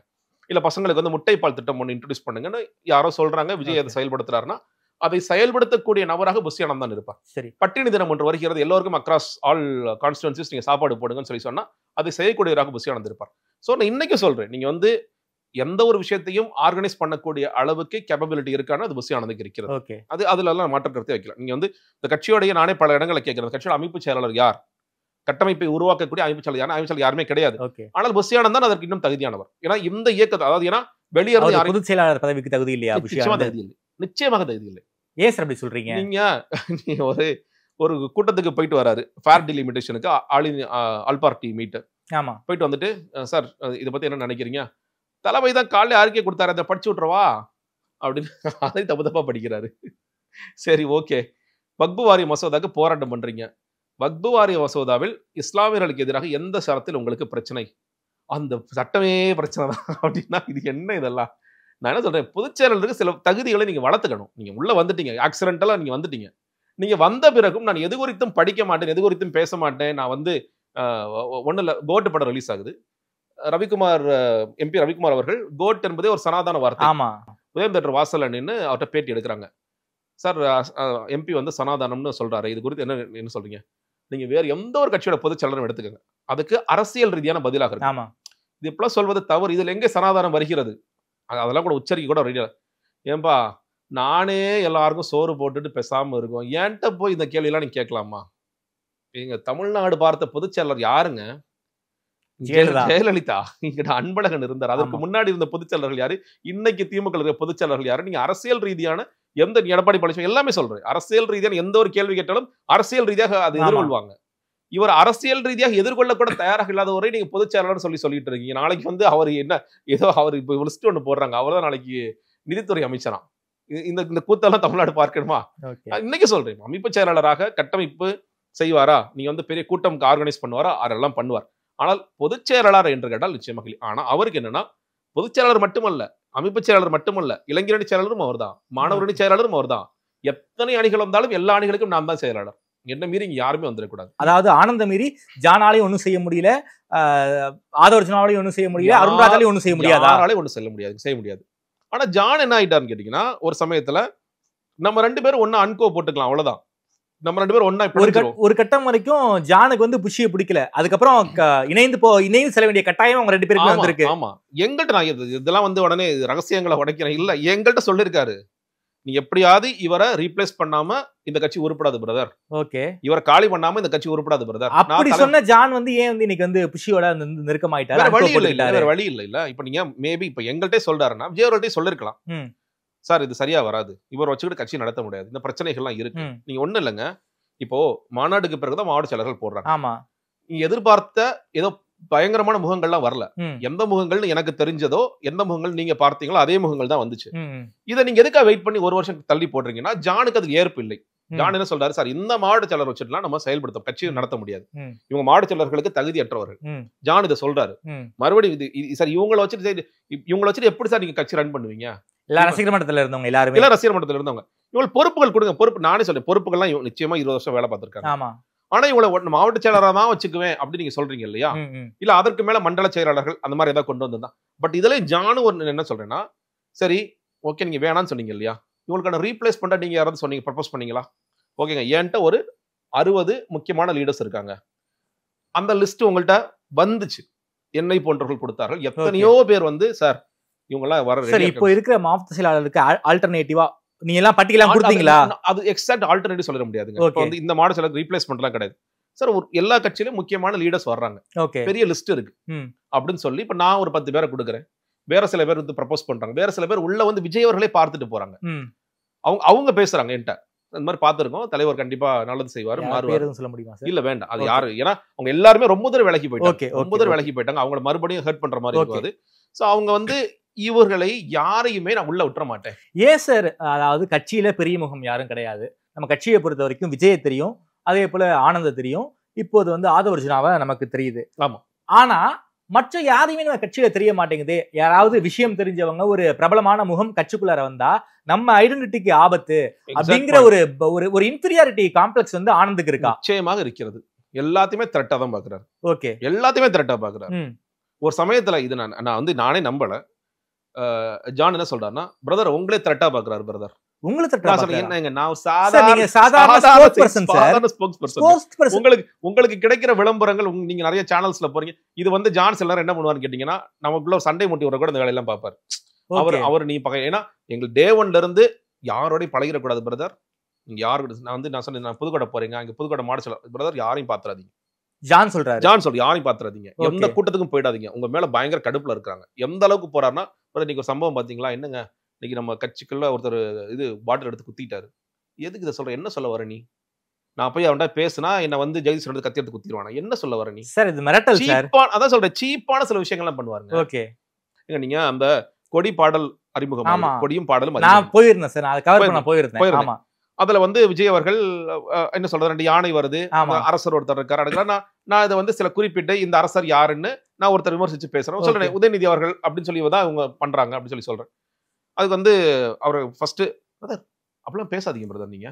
இல்ல பசங்களுக்கு வந்து முட்டைப்பால் திட்டம் ஒன்று இன்ட்ரோடியூஸ் பண்ணுங்கன்னு யாரோ சொல்றாங்க. விஜய் அதை செயல்படுத்துறாருன்னா அதை செயல்படுத்தக்கூடிய நபராக புஷி ஆனந்த் தான் இருப்பார். சரி, பட்டினி தினம் ஒன்று வருகிறது, எல்லோருக்கும் அக்ராஸ் ஆல் கான்ஸ்டிடுவன்சிஸ் நீங்க சாப்பாடு போடுங்கன்னு சொன்னா அதை செய்யக்கூடியவராக புஷி ஆனந்த் இருப்பார். ஸோ நான் இன்னைக்கு சொல்றேன், நீங்க வந்து எந்த ஒரு விஷயத்தையும் ஆர்கனைஸ் பண்ணக்கூடிய அளவுக்கு கேப்பபிலிட்டி இருக்கான்னு அது புஷி ஆனந்துக்கு இருக்கிறது. அது அதுல எல்லாம் மாற்ற கருத்தை வைக்கலாம். நீங்க வந்து இந்த கட்சியோடைய நானே பல இடங்களை கேட்கிறேன், கட்சியோட அமைப்பு செயலாளர் யார், கட்டமைப்பை உருவாக்கக்கூடிய அமைப்பு செயலாளர் யாருமே கிடையாது. ஆனால் புஷி ஆனந்த் தான் அதற்கு இன்னும் தகுதியானவர். ஏன்னா இந்த இயக்கத்தை, அதாவது ஏன்னா வெளியே பொதுச் செயலாளர் பதவிக்கு தகுதி இல்லையா? நிச்சயமாக தகுதி இல்லை. ஏன் சார் அப்படி சொல்றீங்க? நீங்க ஒரு கூட்டத்துக்கு போயிட்டு வராரு, ஃபேர் டிலிமிட்டேஷனுக்கு ஆல் பார்ட்டி மீட். ஆமா, போயிட்டு வந்துட்டு சார் இதை பத்தி என்ன நினைக்கிறீங்க, தலைமை தான் காலையில அறிக்கை கொடுத்தாரு, அதை படிச்சு விட்டுறவா அப்படின்னு அதை தப்பு படிக்கிறாரு. சரி, ஓகே, வக்பு வாரிய மசோதாக்கு போராட்டம் பண்றீங்க, வக்பு வாரிய மசோதாவில் இஸ்லாமியர்களுக்கு எதிராக எந்த சரத்தில் உங்களுக்கு பிரச்சனை, அந்த சட்டமே பிரச்சனை தான் அப்படின்னா இது என்ன இதெல்லாம்? நான் என்ன சொல்றேன், பொதுச்செயலாளருக்கு சில தகுதிகளை நீங்க வளர்த்துக்கணும். நீங்க உள்ள வந்துட்டீங்க, ஆக்சிடென்டலா நீங்க வந்துட்டீங்க. நீங்க வந்த பிறகும் நான் எது குறித்தும் படிக்க மாட்டேன், எது குறித்தும் பேச மாட்டேன். நான் வந்து ஒண்ணு இல்ல, கோட் படம் ரிலீஸ் ஆகுது. ரவிக்குமார் எம்பி ரவிக்குமார் அவர்கள் கோட் என்பதே ஒரு சனாதன வார்த்தை. ஆமா, உதயம் தேட்டர் வாசல்ல நின்று அவர்கிட்ட பேட்டி எடுக்கிறாங்க. சார் எம்பி வந்து சனாதனம்னு சொல்றாரு, இது குறித்து என்ன சொல்றீங்க? நீங்க வேற எந்த ஒரு கட்சியோட பொதுச் செயலாளரும் எடுத்துக்கங்க, அதுக்கு அரசியல் ரீதியான பதிலாக இருக்கு. ஆமா, இது இப்பெல்லாம் சொல்வது தவறு. இதுல எங்க சனாதனம் வருகிறது? அதெல்லாம் கூட உச்சரிக்க கூட ரெடியா. ஏன்பா, நானே எல்லாருக்கும் சோறு போட்டுட்டு பேசாம இருக்கும், ஏன்ட்ட போய் இந்த கேள்வி எல்லாம் நீங்க கேட்கலாமா? எங்க தமிழ்நாடு பார்த்த பொதுச் செயலாளர் யாருங்க? ஜெயலலிதா. இங்க அன்பழகன் இருந்தார். அதற்கு முன்னாடி இருந்த பொதுச் செயலாளர்கள் யாரு, இன்னைக்கு திமுக இருக்கிற பொதுச் செயலாளர்கள் யாரு? நீங்க அரசியல் ரீதியான எந்த எடப்பாடி பழனிசாமி எல்லாமே சொல்றேன், அரசியல் ரீதியான எந்த ஒரு கேள்வி கேட்டாலும் அரசியல் ரீதியாக அதை எதிர்கொள்வாங்க. இவர் அரசியல் ரீதியாக எதிர்கொள்ள கூட தயாராக இல்லாதவரை நீங்க பொதுச் செயலாளர் சொல்லிட்டு இருக்கீங்க. நாளைக்கு வந்து அவர் என்ன ஏதோ அவர் இப்போ லிஸ்ட் ஒன்று போடுறாங்க, அவர் தான் நாளைக்கு நிதித்துறை அமைச்சரா. இந்த கூத்தெல்லாம் தமிழ்நாடு பார்க்கணுமா? இன்னைக்கு சொல்றேன், அமைப்பு செயலாளராக கட்டமைப்பு செய்வாரா, நீங்க வந்து பெரிய கூட்டம் ஆர்கனைஸ் பண்ணுவாரா, அதெல்லாம் பண்ணுவார். ஆனால் பொதுச் செயலாளர் என்று கேட்டால் நிச்சயமாக. ஆனா அவருக்கு என்னன்னா, பொதுச் செயலாளர் மட்டுமல்ல, அமைப்பு செயலாளர் மட்டுமல்ல, இளைஞரணி செயலாளரும் அவர் தான், மாணவரணி செயலாளரும் அவர் தான். எத்தனை அணிகள் வந்தாலும் எல்லா அணிகளுக்கும் நான் தான் செயலாளர். என்ன மீறி இங்க யாருமே வந்துடக்கூடாது. அதாவது ஆனந்த மீறி ஜானாலையும் ஒன்றும் செய்ய முடியல, ஆதவர்ஜனாலையும் ஒன்றும் செய்ய முடியல, அருண்ராஜாலையும் ஒன்றும் செய்ய முடியாது, யாராலையும் ஒன்றும் செய்ய முடியாது. ஆனா ஜான் என்ன ஆயிட்டாருன்னு கேட்டீங்கன்னா, ஒரு சமயத்துல நம்ம 2 பேரும் ஒன்னா அன்கோ போட்டுக்கலாம், அவ்வளவுதான். நம்ம 2 பேரும் ஒன்னா ஒரு கட்டம் வரைக்கும் ஜானுக்கு வந்து புஷியை பிடிக்கல, அதுக்கப்புறம் இணைந்து செல்ல வேண்டிய கட்டாயம் அவங்க 2 பேருக்கு வந்திருக்கு. ஆமா, எங்கள்கிட்ட நான் இதெல்லாம் வந்து உடனே ரகசியங்களை உடைக்கிறேன் இல்ல, எங்கள்கிட்ட சொல்லிருக்காரு, நீ எப்படியாவது இவரை ரீப்ளேஸ் பண்ணாம இந்த கட்சி உருப்படாது பிரதர். ஓகே, இவரை காலி பண்ணாம இந்த கட்சி உருப்படாது பிரதர். அப்படி சொன்ன ஜான் வந்து ஏன் வந்து இன்னைக்கு வந்து புஷியோட நெருக்கமாயிட்டாரு? வழி இல்ல. இப்ப நீங்க மேபி இப்ப எங்கள்கிட்ட சொல்றாருன்னா விஜய் சொல்லிருக்கலாம், சார் இது சரியா வராது, இவர் வச்சுக்கிட்டு கட்சி நடத்த முடியாது, இந்த பிரச்சனைகள்லாம் இருக்கு. நீங்க ஒண்ணு இல்லைங்க, இப்போ மாநாடுக்கு பிறகுதான் மாவட்ட செயலர்கள் போடுறாங்க. ஆமா, நீங்க எதிர்பார்த்த ஏதோ பயங்கரமான முகங்கள்லாம் வரல. எந்த முகங்கள்னு எனக்கு தெரிஞ்சதோ, எந்த முகங்கள் நீங்க பார்த்தீங்களோ அதே முகங்கள் தான் வந்துச்சு. இதை நீங்க எதுக்காக வெயிட் பண்ணி ஒரு வருஷம் தள்ளி போடுறீங்கன்னா, ஜானுக்கு அது ஏற்பு இல்லை. ஜான் என்ன சொல்றாரு, சார் இந்த மாவட்ட செயலர் வச்சுட்டுலாம் நம்ம செயல்படுத்த கட்சியை நடத்த முடியாது, இவங்க மாவட்ட செயலர்களுக்கு தகுதியற்றவர்கள். ஜான் இதை சொல்றாரு. மறுபடியும் சார் இவங்களை வச்சுட்டு எப்படி சார் நீங்க கட்சி ரன் பண்ணுவீங்க? ரசிகர் மன்றத்துல இருந்தவங்க எல்லாருமே ரசிகர் மன்றத்துல இருந்தவங்க இவங்க பொறுப்புகள் கொடுங்க. பொறுப்பு நானே சொல்றேன், பொறுப்புகள்லாம் நிச்சயமா 20 வருஷம் வேலை பார்த்திருக்காங்க. ஆனா இவங்களை மாவட்ட செயலராக தான் வச்சுக்குவேன் அப்படின்னு நீங்க சொல்றீங்க இல்லையா? இல்ல அதற்கு மேல மண்டல செயலாளர்கள் அந்த மாதிரி ஏதாவது கொண்டு வந்தா. பட் இதுல ஜானு ஒரு என்ன சொல்றேன்னா, சரி ஓகே நீங்க வேணாம்னு சொன்னீங்க இல்லையா, இவங்களுக்கான ரீப்ளேஸ் பண்ண நீங்க யாராவது சொன்னீங்க, ப்ரப்போஸ் பண்ணீங்களா? ஓகேங்க, என்கிட்ட ஒரு 60 முக்கியமான லீடர்ஸ் இருக்காங்க, அந்த லிஸ்ட் உங்கள்கிட்ட வந்துச்சு. என்னை போன்றவர்கள் கொடுத்தார்கள். எத்தனையோ பேர் வந்து சார் இவங்கெல்லாம் வர சரி, இப்போ இருக்கிற மாவட்ட செயலாளருக்கு ஆல்டர்னேட்டிவா நீங்க எல்லாம் பட்டியலாம் கொடுத்தீங்களா? அது எக்ஸாக்ட் ஆல்டர்னேட்டிவ் சொல்ல முடியாதுங்க. இப்போ வந்து இந்த மாவட்ட செயலாளர் ரீப்ளேஸ்மெண்ட்லாம் கிடையாது சார். ஒரு எல்லா கட்சியிலும் முக்கியமான லீடர்ஸ் வர்றாங்க, பெரிய லிஸ்ட் இருக்கு அப்படின்னு சொல்லி இப்ப நான் ஒரு 10 பேரை கொடுக்குறேன். வேற சில பேர் வந்து ப்ரப்போஸ் பண்றாங்க, வேற சில பேர் உள்ள வந்து விஜய் அவர்களே பார்த்துட்டு போறாங்க. அவங்க பேசுறாங்க என்கிட்ட, இந்த மாதிரி பார்த்திருக்கோம், தலைவர் கண்டிப்பா நல்லது செய்வாரு, மாறுவாரு. சொல்ல முடியுமா? இல்ல வேண்டாம், அது யாரு, ஏன்னா அவங்க எல்லாருமே ரொம்ப தூரம் விலகி போயிட்டாங்க. அவங்கள மறுபடியும் ஹர்ட் பண்ற மாதிரி இருக்காது. சோ அவங்க வந்து இவர்களை யாரையுமே நான் உள்ள விட்டுற மாட்டேன். ஏன் சார்? அதாவது கட்சியில பெரிய முகம் யாரும் கிடையாது. நம்ம கட்சியை பொறுத்த வரைக்கும் விஜயை தெரியும், அதே போல ஆனந்த தெரியும், இப்போது வந்து ஆதவர்ஜுனாவை நமக்கு தெரியுது. ஆமா. ஆனா மற்ற யாரையுமே நம்ம கட்சியில தெரிய மாட்டேங்குது. யாராவது விஷயம் தெரிஞ்சவங்க, ஒரு பிரபலமான முகம் கட்சிக்குள்ளார வந்தா நம்ம ஐடென்டிட்டிக்கு ஆபத்து அப்படிங்கிற ஒரு இன்ஃபீரியாரிட்டி காம்ப்ளெக்ஸ் வந்து ஆனந்துக்கு இருக்கா? நிச்சயமாக இருக்கிறது. எல்லாத்தையுமே த்ரெட்டா தான் பாக்குறாரு. ஓகே, எல்லாத்தையுமே த்ரெட்டா பாக்குறாரு. ஒரு சமயத்துல இது நான் வந்து நானே நம்பல. ஜான் என்ன சொல்றாருன்னா, பிரதர் உங்களே த்ரெட்டா பாக்குறாரு. பிரதர் உங்களுக்கு கிடைக்கிற விளம்பரங்கள் நீங்க நிறைய சேனல்ஸ்ல போறீங்க. இது வந்து ஜான்ஸ் எல்லாரும் என்ன பண்ணுவாருன்னு கேட்டீங்கன்னா, நமக்குள்ள சண்டை மூட்டி வர கூட இந்த வேலையெல்லாம் பாப்பாரு. அவர் நீ ஏன்னா எங்க டே ஒன்ல இருந்து யாரோடய பழகிடக்கூடாது பிரதர். நீங்க யாரு நான் சொன்னேன், நான் புதுக்கோட்டை போறீங்க, அங்க புதுக்கோட்டை மாடல பிரதர் யாரையும் பாத்துறாதீங்க. ஜான் சொல்ற யாரையும் பாத்துறாதீங்க, எந்த கூட்டத்துக்கும் போயிடாதீங்க. உங்க மேல பயங்கர கடுப்புல இருக்காங்க. எந்த அளவுக்கு போறாருன்னா, இன்னைக்கு ஒரு சம்பவம் பாத்தீங்களா, என்னங்க இன்னைக்கு நம்ம கட்சிக்குள்ள ஒருத்தர் இது பாட்டில் எடுத்து குத்திட்டாரு. எதுக்கு இதை சொல்ற, என்ன சொல்ல வர நீ? நான் போய் அவன்கிட்ட பேசினா என்ன வந்து ஜெகதீஷ் எடுத்து கத்தி எடுத்து குத்திடுவானா? என்ன சொல்ல வர நீ? சார் இது மிரட்டல் சார். அதான் சொல்றேன், சீப்பான சில விஷயங்கள்லாம் பண்ணுவாருங்க. ஓகே, நீங்க அந்த கொடி பாடல் அறிமுகம், கொடியும் பாடலும் நான் போயிருந்தேன் சார், நான் கவர் பண்ண போயிருந்தேன். ஆமா, அதுல வந்து விஜய் அவர்கள் என்ன சொல்றது, 2 யானை வருது, அரசர் ஒருத்தர் இருக்காரு. நான் இதை வந்து சில குறிப்பிட்டு இந்த அரசர் யாருன்னு நான் ஒருத்தர் விமர்சிச்சு பேசுறேன். சொல்றேன் உதயநிதி அவர்கள் அப்படின்னு சொல்லி தான் அவங்க பண்றாங்க அப்படின்னு சொல்லி சொல்றேன். அதுக்கு வந்து அவர் ஃபர்ஸ்ட் பிரதர் அப்படிலாம் பேசாதீங்க பிரதர் நீங்க.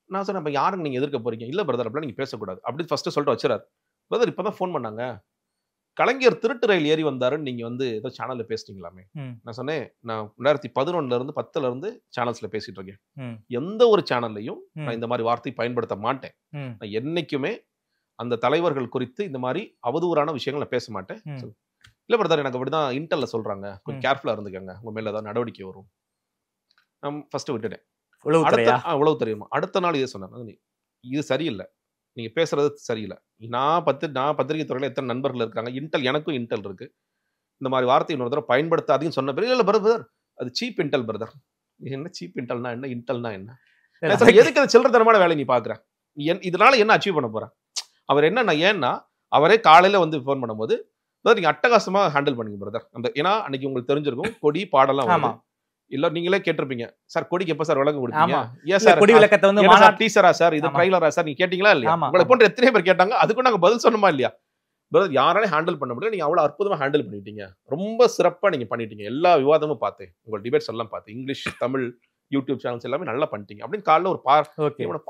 நான் சொன்னேன், அப்ப யாருக்கு நீங்க எதிர்க்க போறீங்க? இல்ல பிரதர் அப்படிலாம் நீங்க பேசக்கூடாது அப்படின்னு ஃபர்ஸ்ட் சொல்லிட்டு வச்சுறாரு. பிரதர் இப்பதான் ஃபோன் பண்ணாங்க, கலைஞர் திருட்டு ரயில் ஏறி வந்தாருன்னு நீங்க வந்து ஏதோ சேனல்ல பேசிட்டீங்களாமே. நான் சொன்னேன், நான் 2011 இருந்து 10ல இருந்து சேனல்ஸ்ல பேசிட்டு இருக்கேன். எந்த ஒரு சேனல்லையும் நான் இந்த மாதிரி வார்த்தை பயன்படுத்த மாட்டேன். நான் என்னைக்குமே அந்த தலைவர்கள் குறித்து இந்த மாதிரி அவதூறான விஷயங்கள் நான் பேச மாட்டேன். இல்ல பிரதர் எனக்கு அப்படிதான் இன்டெல்ல சொல்றாங்க, கொஞ்சம் கேர்ஃபுல்லா இருந்துக்கங்க, உங்க மேல ஏதாவது நடவடிக்கை வரும். நான் ஃபர்ஸ்ட் விட்டுட்டேன். உளவு தெரியுமா? அடுத்த நாள் இதே சொன்னாங்க, இது சரியில்லை, நீங்க பேசுறது சரியில்லை. நான் பத்திரிகை துறையில எத்தனை நண்பர்கள் இருக்காங்க, இன்டெல் எனக்கும் இன்டெல் இருக்கு, இந்த மாதிரி வார்த்தை இன்னொரு தடவை பயன்படுத்தாதீங்கன்னு சொன்ன பிறகு இல்ல பிரதர் அது சீப் இன்டெல் பிரதர். என்ன சீப் இன்டெல்னா என்ன, இன்டெல்னா என்ன? எதுக்கு அது சில்லறத்தனமான வேலை நீ பாக்குற? இதனால என்ன அச்சீவ் பண்ண போற? அவர் என்ன, ஏன்னா அவரே காலையில வந்து போன் பண்ணும்போது நீங்க அட்டகாசமா ஹேண்டில் பண்ணுங்க பிரதர். அந்த ஏன்னா அன்னைக்கு உங்களுக்கு தெரிஞ்சிருக்கும் கொடி பாடலாம் இல்ல, நீங்களே கேட்டிருப்பீங்க, சார் கொடிக்கு எப்ப சார் விளக்கம் கொடுப்பீங்க? ஏன் சார் கொடி விளக்கத்தை வந்து டீசரா சார், இது ட்ரைலரா சார், நீங்க கேட்டீங்களா இல்லையா? உங்களை போன்ற எத்தனை பேர் கேட்டாங்க, அதுக்கு நாங்க பதில் சொன்னோமா இல்லையா? பிரதர் யாராலையும் ஹேண்டில் பண்ண முடியல, நீங்க அவ்வளவு அற்புதமா ஹேண்டில் பண்ணிட்டீங்க, ரொம்ப சிறப்பா நீங்க பண்ணிட்டீங்க, எல்லா விவாதமும் பார்த்தேன், உங்க டிபேட்ஸ் எல்லாம் பார்த்தேன், இங்கிலீஷ் தமிழ் யூடியூப் சேனல்ஸ் எல்லாமே நல்லா பண்ணிட்டீங்க அப்படின்னு காலைல ஒரு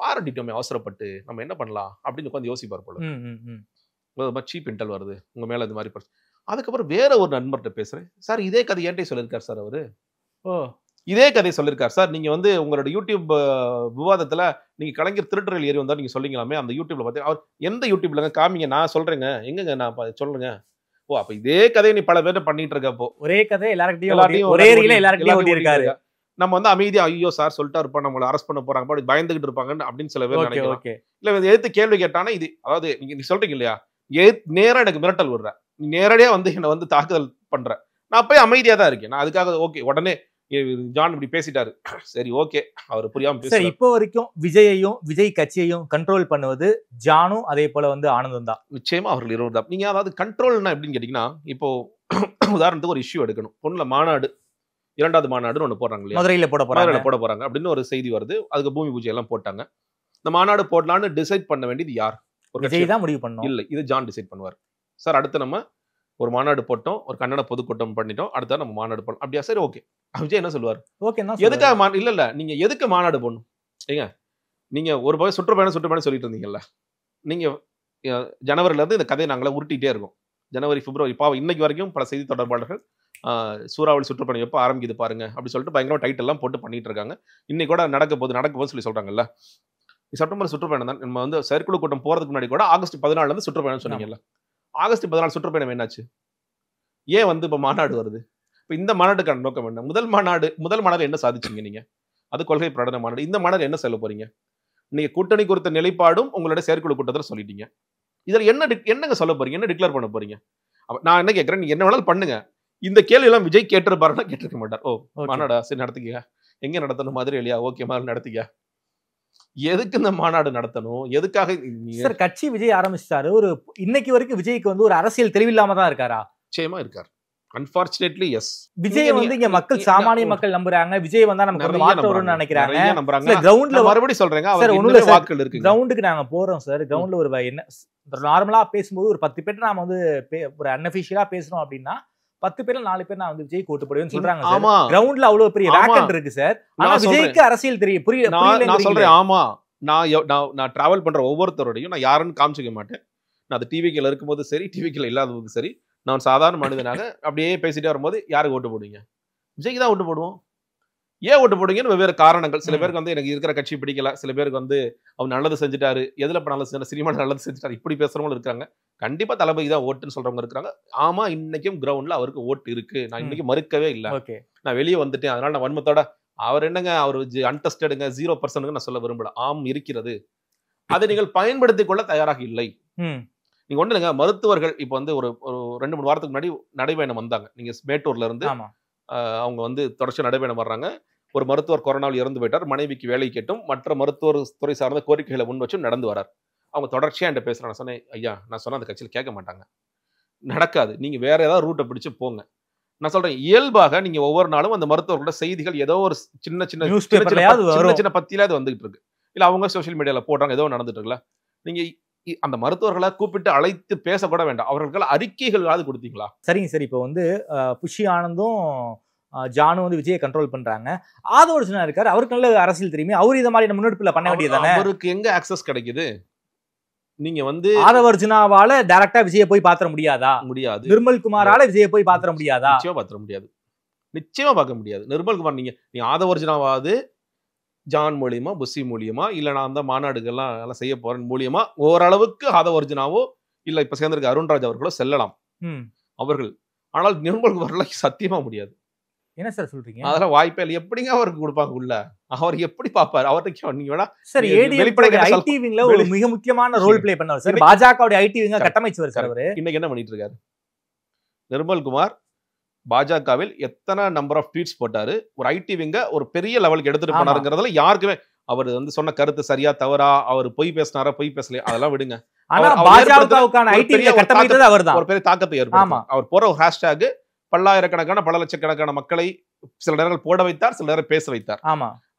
பாராட்டிட்டோமே அவசரப்பட்டு, நம்ம என்ன பண்ணலாம் அப்படின்னு உட்காந்து யோசிப்பார் போல. சீப் இன்டெல் வருது உங்க மேல, இந்த மாதிரி. அதுக்கப்புறம் வேற ஒரு நண்பர்கிட்ட பேசுறேன், சார் இதே கதை ஏன்ட்டே சொல்லியிருக்காரு சார் அவரு. இதே கதையை சொல்லியிருக்காரு சார், நீங்க வந்து உங்களோட யூடியூப் விவாதத்துல நீங்க கலைஞர் திருட்டுறையில் ஏறி வந்தா நீங்க சொல்லிங்களாமே, அந்த யூடியூப்ல பார்த்து அவர் எந்த யூடியூப்லங்க காமிங்க, நான் சொல்றேங்க, எங்கங்க நான் சொல்லுங்க. ஓ அப்ப இதே கதையை நீ பல பேர் பண்ணிட்டு இருக்கப்போ, ஒரே கதை எல்லார்கிட்டையும் ஒரே ரீல எல்லார்கிட்டையும் ஓடி இருக்காரு. நம்ம வந்து அமைதியா ஐயோ சார் சொல்லிட்டா இருப்பா, நம்மள அரெஸ்ட் பண்ண போறாங்க, அப்படி பயந்துகிட்டு இருப்பாங்கன்னு அப்படின்னு சில பேர் நினைக்கிறாங்க. இல்ல எதிர்த்து கேள்வி கேட்டானா, இது அதாவது நீங்க சொல்றீங்க இல்லையா, நேரா எனக்கு மிரட்டல் விடுற, நீ நேரடியா வந்து என்ன வந்து தாக்குதல் பண்ற, நான் போய் அமைதியா தான் இருக்கேன். நான் அதுக்காக ஓகே உடனே ஜான் இப்படி பேசிட்டாரு, சரி ஓகே அவர் புரியாம பேசுறாரு. இப்போ வரைக்கும் விஜயையும் விஜய் கட்சியையும் கண்ட்ரோல் பண்ணுவது ஜானும் அதே போல வந்து ஆனந்தும் தான். நிச்சயமா அவர்கள் இருவர் தான். நீங்க அதாவது கண்ட்ரோல்னா எப்படின்னு கேட்டீங்கன்னா, இப்போ உதாரணத்துக்கு ஒரு இஷ்யூ எடுக்கணும், பொண்ணுல மாநாடு 2வது மாநாடுன்னு ஒண்ணு போடுறாங்க இல்லையா, மதுரையில போட போறாங்க அப்படின்னு ஒரு செய்தி வருது. அதுக்கு பூமி பூஜை எல்லாம் போட்டாங்க. இந்த மாநாடு போடலான்னு டிசைட் பண்ண வேண்டியது யார்? ஒரு விஜய் தான் முடிவு பண்ணணும். இல்ல, இது ஜான் டிசைட் பண்ணுவார். சார் அடுத்து நம்ம ஒரு மாநாடு போட்டோம், ஒரு கன்னட பொதுக்கூட்டம் பண்ணிட்டோம், அடுத்த நம்ம மாநாடு போடணும். அப்படியா, சரி ஓகே. விஜய் என்ன சொல்லுவார்? எதுக்காக இல்ல நீங்க எதுக்கு மாநாடு போடணும்? ஏங்க நீங்க ஒரு போய் சுற்றுப்பயணம் சொல்லிட்டு இருந்தீங்கல்ல, நீங்க ஜனவரில இருந்து இந்த கதையை நாங்களே உருட்டிட்டே இருக்கோம். ஜனவரி பிப்ரவரி பாவம் இன்னைக்கு வரைக்கும் பல செய்தி தொடர்பாளர்கள் சூறாவளி சுற்றுப்பயணம் எப்போ ஆரம்பிக்குது பாருங்க அப்படி சொல்லிட்டு பயங்கரமா டைட்டில் எல்லாம் போட்டு பண்ணிட்டு இருக்காங்க. இன்னைக்கு கூட நடக்க போது சொல்லி சொல்றாங்கல்ல. செப்டம்பர் சுற்றுப்பயணம் தான். நம்ம வந்து செயற்குழு கூட்டம் போறதுக்கு முன்னாடி கூட ஆகஸ்ட் 14 இருந்து சுற்றுப்பயணம் சொன்னீங்கல்ல. ஆகஸ்ட் 14 சுற்றுப்பயணம் என்னாச்சு? ஏன் வந்து இப்ப மாநாடு வருது? இப்ப இந்த மாநாட்டுக்கான நோக்கம் என்ன? முதல் மாநாடு என்ன சாதிச்சீங்க நீங்க? அது கொள்கை பிரகடன மாநாடு. இந்த மாநாடு என்ன சொல்ல போறீங்க? நீங்க கூட்டணி குறித்த நிலைப்பாடும் உங்களோட செயற்குழு கூட்டத்துல சொல்லிட்டீங்க. இதுல என்னங்க சொல்ல போறீங்க? என்ன டிக்ளேர் பண்ண போறீங்க? நான் என்ன கேட்கிறேன், நீங்க என்ன வேணாலும் பண்ணுங்க. இந்த கேள்வி எல்லாம் விஜய் கேட்டிருப்பாருன்னா கேட்டிருக்க மாட்டார். மாநாடா சரி நடத்திக்க, எங்க நடத்தணும், மதுரை இல்லையா, ஓகே மாதிரி நடத்திக்க. எதுக்கு இந்த மாநாடு நடத்தணும்? எதுக்காக? சார் கட்சி விஜய் ஆரம்பிச்சாரு, ஒரு இன்னைக்கு வரைக்கும் விஜய்க்கு வந்து ஒரு அரசியல் தெளிவில்லாம தான் இருக்காரா? நிச்சயமா இருக்கார். Unfortunately S. விஜய் வந்து இங்க மக்கள், சாமானிய மக்கள் நம்புறாங்க. விஜய் வந்தா நமக்கு வந்து மாற்றம் வரும்னு நினைக்கிறாங்க. கிரவுண்ட்ல மறுபடியும் சொல்றேங்க, அவர் வாக்குகள் இருக்கு. கிரவுண்டுக்கு நாங்க போறோம் சார். கிரவுண்ட்ல ஒரு என்ன நார்மலா பேசும்போது ஒரு 10 பேர் நாம வந்து ஒரு அன்அபிஷியலா பேசுறோம் அப்படின்னா 10 பேர்ல 4 பேர் நான் வந்து விஜய் ஓட்டு போடுவேன்னு சொல்றாங்க சார். கிரவுண்ட்ல அவ்வளவு பெரிய வேக்கன்ட் இருக்கு சார். ஆனா விஜய்க்கு அரசியல் தெரியும், புரியல. நான் சொல்றேன், ஆமா, நான் டிராவல் பண்ற ஒவ்வொருத்தரோடையும் நான் யாருன்னு காமிச்சிக்க மாட்டேன். நான் அது டிவிக்கில் இருக்கும்போது சரி, டிவிக்கில் இல்லாதபோது சரி, நான் சாதாரண மனிதனாக அப்படியே பேசிட்டே வரும்போது யாருக்கு ஓட்டு போடுவீங்க? விஜய்க்கு தான் ஓட்டு போடுவோம். ஏன் ஓட்டு போடுவீங்கன்னு வெவ்வேறு காரணங்கள். சில பேருக்கு வந்து எனக்கு இருக்கிற கட்சி பிடிக்கல, சில பேருக்கு வந்து அவர் நல்லது செஞ்சுட்டாரு, எதுல இப்ப நல்லது செஞ்சாரு, சினிமா நல்லது செஞ்சுட்டாரு, இப்படி பேசுறவங்களும் இருக்காங்க. கண்டிப்பா தளபதி தான் ஓட்டுன்னு சொல்றவங்க இருக்காங்க. ஆமா, இன்னைக்கும் கிரவுண்ட்ல அவருக்கு ஓட்டு இருக்கு. நான் இன்னைக்கு மறுக்கவே இல்லை. நான் வெளியே வந்துட்டேன், அதனால நான் வன்மத்தோட அவர் என்னங்க, அவர் அன்டெஸ்டடுங்க 0% நான் சொல்ல விரும்பல. ஆம் இருக்கிறது. அதை நீங்கள் பயன்படுத்திக் கொள்ள தயாராக இல்லை. நீங்க ஒண்ணு இல்லைங்க, மருத்துவர்கள் இப்ப வந்து ஒரு 2-3 வாரத்துக்கு முன்னாடி நடைபயணம் வந்தாங்க. நீங்க மேட்டூர்ல இருந்து அவங்க வந்து தொடர்ச்சி நடைபயணம் வர்றாங்க. ஒரு மருத்துவர் கொரோனாவில் இறந்து போயிட்டார், மனைவிக்கு வேலை கேட்டும் மற்ற மருத்துவர் துறை சார்ந்த கோரிக்கைகளை முன் வச்சும் நடந்து வரார். அவங்க தொடர்ச்சியா என்கிட்ட பேசுறாங்க. நான் சொன்னேன், ஐயா நான் சொன்ன அந்த கட்சியில் கேட்க மாட்டாங்க, நடக்காது, நீங்க வேற ஏதாவது ரூட்டை பிடிச்சு போங்க. நான் சொல்றேன், இயல்பாக நீங்க ஒவ்வொரு நாளும் அந்த மருத்துவர்களோட செய்திகள் ஏதோ ஒரு சின்ன சின்ன பத்தியிலாவது வந்துகிட்டு இருக்கு. இல்ல அவங்க சோசியல் மீடியால போடுறாங்க, ஏதோ நடந்துட்டு இருக்குல்ல. நீங்க அந்த மருத்துவர்களை கூப்பிட்டு அழைத்து பேசக்கூட வேண்டாம், அவர்கள் அறிக்கைகளாவது கொடுத்தீங்களா? சரிங்க சார். இப்போ வந்து புஷி ஆனந்தும் ஜானு வந்து விஜயை கண்ட்ரோல் பண்றாங்க. ஆதவர்ஜுனா இருக்காரு, அவருக்கு நல்ல அரசியல் தெரியுமே, அவரு இந்த மாதிரி முன்னெடுப்புல பண்ண வேண்டியதானே? அவருக்கு எங்க ஆக்சஸ் கிடைக்குது? நீங்க வந்து ஆதவர்ஜுனாவால டைரக்டா விஜயை போய் பாத்திர முடியாதா? முடியாது. நிர்மல் குமாரால விஜயை போய் பாத்திர முடியாதா? நிச்சயமா பாத்திர முடியாது, நிச்சயமா பார்க்க முடியாது. நிர்மல் குமார் நீ ஆதவர்ஜுனாவாவது ஜான் மூலியமா, புஷி மூலியமா, இல்ல நான் அந்த மாநாடுகள்லாம் எல்லாம் செய்ய போறேன் மூலியமா ஓரளவுக்கு ஆதவர்ஜுனாவோ இல்ல இப்ப சேர்ந்திருக்க அருண்ராஜ் அவர்களோ செல்லலாம் அவர்கள். ஆனால் நிர்மல் குமார்ல சத்தியமா முடியாது. என்ன சார் சொல்றீங்க? அதெல்லாம் வாய்ப்பே இல்லை. எப்படிங்க அவருக்கு கொடுப்பாங்க உள்ள? அவர் எப்படி பாப்பாரு? அவருக்கு நீங்க வேணா சார் ஐடி விங்ல ஒரு மிக முக்கியமான ரோல் பிளே பண்ணவர் சார். பாஜகவுடைய ஐடி விங்க கட்டமைச்சவர் சார் அவரு. இன்னைக்கு என்ன பண்ணிட்டு இருக்காரு நிர்மல் குமார்? பாஜகவில் எத்தனை நம்பர் ஆஃப் ட்வீட்ஸ் போட்டாரு, ஒரு ஐடி விங்க ஒரு பெரிய லெவலுக்கு எடுத்துட்டு போனாருங்கிறதுல யாருக்குமே அவர் வந்து சொன்ன கருத்து சரியா தவறா, அவர் பொய் பேசினாரா பொய் பேசலையா அதெல்லாம் விடுங்க. பாஜகவுக்கான ஐடி விங்க கட்டமைத்தது அவர்தான். ஒரு பெரிய தாக்கத்தை ஏற்படுத்தும். அவர் போற ஒரு ஹேஷ்டேக் பல்லாயிரக்கணக்கான பல லட்சக்கணக்கான மக்களை சில நேரங்கள் போட வைத்தார், சில நேரம் பேச வைத்தார்.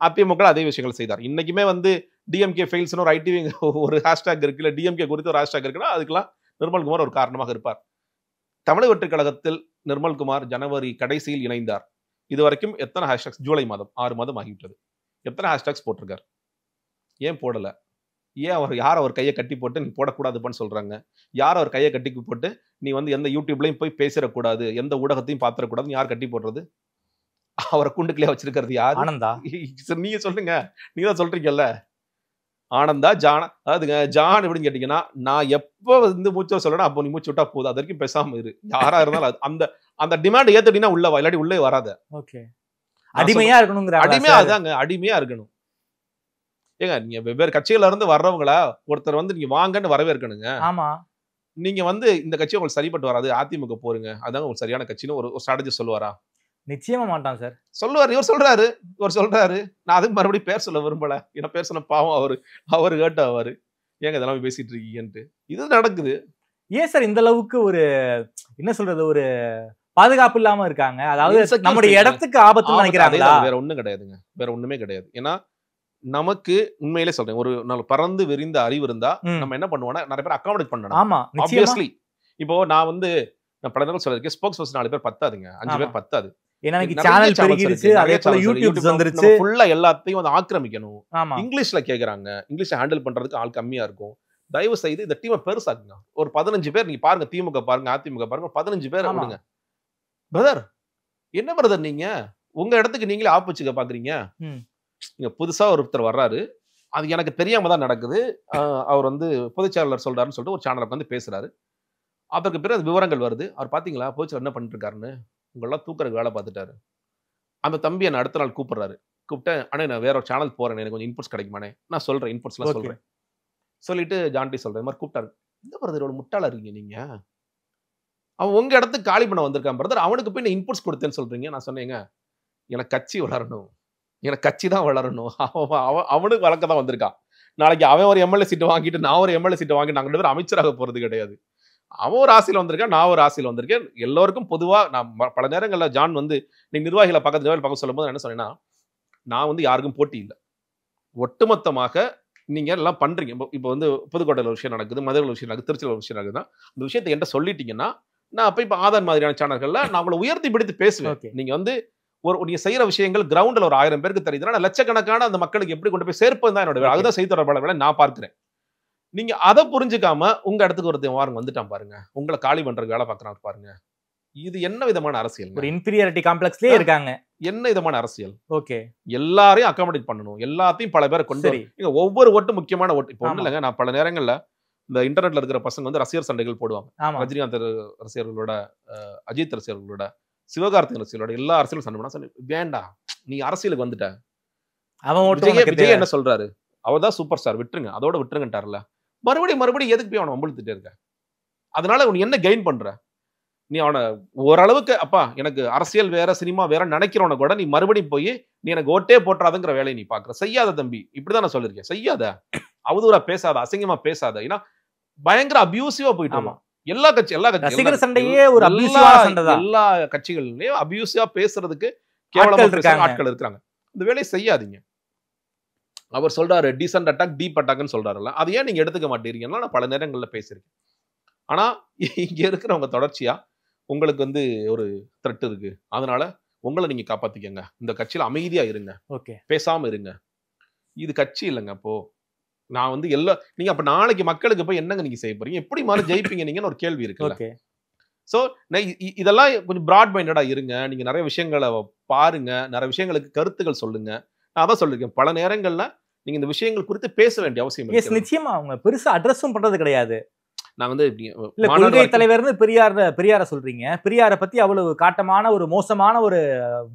அதிமுக அதே விஷயங்கள் செய்தார். இன்னைக்குமே வந்து டிஎம்கே ஃபெயில்ஸ் ஒரு ஐடி விங் ஒரு ஹேஷ்டேக் இருக்கு, இல்ல டிஎம்கே குறித்து ஒரு ஹேஷ்டேக் இருக்குன்னா அதுக்கெல்லாம் நிர்மல் குமார் ஒரு காரணமாக இருப்பார். தமிழக வெற்றிக் கழகத்தில் நிர்மல் குமார் ஜனவரி கடைசியில் இணைந்தார். இதுவரைக்கும் எத்தனை ஹேஷ்டாக்ஸ்? ஜூலை மாதம் 6 மாதம் ஆகிவிட்டது. எத்தனை ஹேஷ்டாக்ஸ் போட்டிருக்கார்? ஏன் போடல? ஏன் அவர் கையை கட்டி போட்டு நீ போடக்கூடாதுன்னு சொல்றாங்க? யார் அவர் கையை கட்டி போட்டு நீ வந்து எந்த யூடியூப்லயும் போய் பேசிடக்கூடாது, எந்த ஊடகத்தையும் பாத்திரக்கூடாதுன்னு யார் கட்டி போடுறது? அவரை கூண்டுக்குள்ளே வச்சிருக்கிறது யார்? ஆனந்தா. நீங்க சொல்லுங்க, நீங்க தான் சொல்றீங்கல்ல. ஆனந்தா ஜானா, அதாவதுங்க ஜான் எப்படின்னு கேட்டீங்கன்னா, நான் எப்ப வந்து மூச்சு சொல்லணும் அப்போ நீ மூச்சு விட்டா போதும், அது வரைக்கும் பேசாம இரு. யாரா இருந்தாலும் அந்த அந்த டிமாண்ட் ஏத்துட்டீங்கன்னா உள்ள வா, இல்லாட்டி உள்ளே வராத. அடிமையா இருக்கணுங்கிற அடிமையா அதாங்க, அடிமையா இருக்கணும். ஏங்க நீங்க வெவ்வேறு கட்சியில இருந்து வர்றவங்களா ஒருத்தர் வந்து நீங்க வாங்கன்னு வரவேற்கணுங்க. ஆமா, நீங்க வந்து இந்த கட்சி உங்களுக்கு சரிப்பட்டு வராது, அதிமுக போருங்க, அதாங்க ஒரு சரியான கட்சின்னு ஒரு ஸ்ட்ராட்டஜி சொல்லுவாரா? நிச்சயமா மாட்டான் சார். சொல்லுவார். இவர் சொல்றாரு. நான் அதுக்கு மறுபடியும் பேர் சொல்ல விரும்பல. ஏன்னா பேர் சொன்ன பாவம் அவரு கேட்ட அவரு ஏங்க இதெல்லாம் பேசிட்டு இருக்கீங்கன்ட்டு. இது நடக்குது. ஏன் சார் இந்த அளவுக்கு ஒரு என்ன சொல்றது, ஒரு பாதுகாப்பு இல்லாம இருக்காங்க? அதாவது நம்முடைய இடத்துக்கு ஆபத்து நினைக்கிறாங்களா? வேற ஒண்ணும் கிடையாதுங்க, வேற ஒண்ணுமே கிடையாது. ஏன்னா நமக்கு உண்மையிலே சொல்றேன், ஒரு நாள் பறந்து விரிந்த அறிவு இருந்தா நம்ம என்ன பண்ணுவோம்னா நிறைய பேர் அகாமடேட் பண்ணணும். ஆமா, ஆப்வியஸ்லி. இப்போ நான் வந்து பல நேரம் சொல்லிருக்கேன், ஸ்போக்ஸ் பர்சன் 4 பேர் பத்தாதுங்க, 5 பேர் பத்தாது. எல்லாத்தையும் வந்து ஆக்கிரமிக்கணும். இங்கிலீஷ்ல கேக்குறாங்க, இங்கிலீஷ் ஹேண்டில் பண்றதுக்கு ஆள் கம்மியா இருக்கும். தயவு செய்து இந்த டீமை பெருசாக்குங்க. ஒரு 15 பேர் நீங்க பாருங்க, திமுக பாருங்க, அதிமுக பாருங்க, 15 பேர் விடுங்க. பிரதர் என்ன பிரதர், நீங்க உங்க இடத்துக்கு நீங்களே ஆப் வச்சுக்க பாக்குறீங்க. நீங்க புதுசா ஒருத்தர் வர்றாரு, அது எனக்கு தெரியாம தான் நடக்குது. அவர் வந்து பொதுச்செயலாளர் சொல்றாருன்னு சொல்லிட்டு ஒரு சேனலுக்கு வந்து பேசுறாரு. அதற்கு பிறகு விவரங்கள் வருது. அவர் பாத்தீங்களா போச்சு என்ன பண்ணிட்டு இருக்காருன்னு, உங்களெல்லாம் தூக்குறதுக்கு வேலை பார்த்துட்டாரு. அந்த தம்பி என்ன அடுத்த நாள் கூப்பிடுறாரு. கூப்பிட்டு அண்ணே நான் வேற ஒரு சேனல் போறேன், எனக்கு கொஞ்சம் இன்புட்ஸ் கிடைக்குமானே. நான் சொல்றேன், இன்புட்ஸ்லாம் சொல்றேன். சொல்லிட்டு ஜான்டி சொல்றேன், மாதிரி கூப்பிட்டாரு. இந்த பிரதர் ஒரு முட்டாளா இருக்கீங்க நீங்க, அவன் உங்க இடத்துக்கு காலி பண்ண வந்திருக்கான் பிரதர், அவனுக்கு போய் நான் இன்புட்ஸ் கொடுத்தேன்னு சொல்றீங்க. நான் சொன்னேங்க, எனக்கு கட்சி வளரணும், எனக்கு கட்சி தான் வளரணும். அவனுக்கு வழக்க தான் வந்திருக்கான். நாளைக்கு அவன் ஒரு எம்எல்ஏ சீட்டை வாங்கிட்டு நான் ஒரு எம்எல்ஏ சீட்டை வாங்கி நாங்கள் 2 பேரும் அமைச்சராக போறது கிடையாது. அவன் ஒரு ஆசையில் வந்திருக்கேன், நான் ஒரு ஆசையில் வந்திருக்கேன். எல்லோருக்கும் பொதுவா நான் பல நேரங்களில் ஜான் வந்து நீ நிர்வாகிகளை பக்கத்து சொல்லும்போது என்ன சொன்னேன்னா, நான் வந்து யாருக்கும் போட்டி இல்லை, ஒட்டுமொத்தமாக நீங்க எல்லாம் பண்றீங்க. இப்போ வந்து புதுக்கோட்டையில் ஒரு விஷயம் நடக்குது, மதுரையில் ஒரு விஷயம் நடக்குது, திருச்சியில் ஒரு விஷயம் நடக்குதுன்னா அந்த விஷயத்தை என்கிட்ட சொல்லிட்டீங்கன்னா நான் அப்போ இப்போ ஆதார் மாதிரியான சேனல்கள்ல நான் உங்களை உயர்த்தி பிடித்து பேசுவேன். நீங்க வந்து நீங்க செய்யற விஷயங்கள் கிரவுண்ட்ல ஒரு 1000 பேருக்கு தெரியுதுன்னா லட்சக்கணக்கான அந்த மக்களுக்கு எப்படி கொண்டு போய் சேர்ப்பது தான் என்னோட வேலை. அதுதான் செய்தி தொடர்பாளர் வேலை நான் பார்க்கிறேன். நீங்க அதை புரிஞ்சுக்காம உங்க இடத்துக்கு ஒருத்தன் வாரம் வந்துட்டான் பாருங்க, உங்களை காலி பண்றதுக்கு வேலை பார்க்கறாரு பாருங்க, இது என்ன விதமான அரசியல்? ஒரு இன்ஃபீரியாரிட்டி காம்ப்ளெக்ஸ்லயே இருக்காங்க. என்ன விதமான அரசியல்? ஓகே, எல்லாரையும் அகாமடேட் பண்ணணும், எல்லாத்தையும் பல பேரை கொண்டு ஒவ்வொரு ஓட்டு முக்கியமான ஓட்டு. இப்போ ஒண்ணு இல்லைங்க, நான் பல நேரங்கள்ல இந்த இன்டர்நெட்ல இருக்கிற பசங்க வந்து ரசிகர் சண்டைகள் போடுவாங்க. ரஜினிகாந்த் ரசிகர்களோட, அஜித் ரசிகர்களோட, சிவகார்த்திகேயன் ரசிகர்களோட எல்லா அரசியலும் சண்டை பண்ணா வேண்டாம், நீ அரசியலுக்கு வந்துட்ட. விஜய் என்ன சொல்றாரு, அவர் தான் சூப்பர் ஸ்டார், விட்டுருங்க, அதோட விட்டுருங்கட்டார்ல. மறுபடியும் எதுக்கு போய் அவனை வம்பிழுத்துட்டே இருக்க? அதனால உனக்கு என்ன கெயின் பண்ற? நீ அவனை ஓரளவுக்கு அப்பா எனக்கு அரசியல் வேற சினிமா வேற நினைக்கிறவன கூட நீ மறுபடியும் போய் நீ எனக்கு ஓட்டே போட்டுறாதுங்கிற வேலையை நீ பாக்குற. செய்யாத தம்பி, இப்படிதான் நான் சொல்லிருக்கேன். செய்யாத, அவதூறா பேசாத, அசிங்கமா பேசாத. ஏன்னா பயங்கர அபியூசிவா போயிட்டு எல்லா கட்சிகள்லயும் அபியூசிவா பேசுறதுக்கு கேவலமா ஆட்கள் இருக்காங்க. இந்த வேலையை செய்யாதீங்க. அவர் சொல்றாரு டீசன்ட் அட்டாக், டீப் அட்டாக்னு சொல்றாருல்ல, அதை ஏன் நீங்க எடுத்துக்க மாட்டேங்கிறீங்கன்னா நான் பல நேரங்கள்ல பேசியிருக்கேன். ஆனா இங்க இருக்கிறவங்க தொடர்ச்சியா உங்களுக்கு வந்து ஒரு த்ரெட் இருக்கு, அதனால உங்களை நீங்க காப்பாத்திக்கங்க, இந்த கட்சியில அமைதியா இருங்க, பேசாம இருங்க. இது கட்சி இல்லைங்க. அப்போ நான் வந்து நீங்க அப்ப நாளைக்கு மக்களுக்கு போய் என்னங்க நீங்க செய்ய போறீங்க, எப்படி மாதிரி ஜெயிப்பீங்க நீங்கன்னு ஒரு கேள்வி இருக்குல்ல. சோ இதெல்லாம் கொஞ்சம் பிராட் மைண்டடா இருங்க. நீங்க நிறைய விஷயங்களை பாருங்க, நிறைய விஷயங்களுக்கு கருத்துக்கள் சொல்லுங்க. நான் அதான் சொல்லிருக்கேன், பல நேரங்கள்ல நீங்க இந்த விஷயங்கள் குறித்து பேச வேண்டிய அவசியம் இல்லை. நிச்சயமா அவங்க பெருசா அட்ரஸும் பண்றது கிடையாது. நான் வந்து கொள்கை தலைவர்னு பெரியார சொல்றீங்க, பெரியார பத்தி அவ்வளவு காட்டமான ஒரு மோசமான ஒரு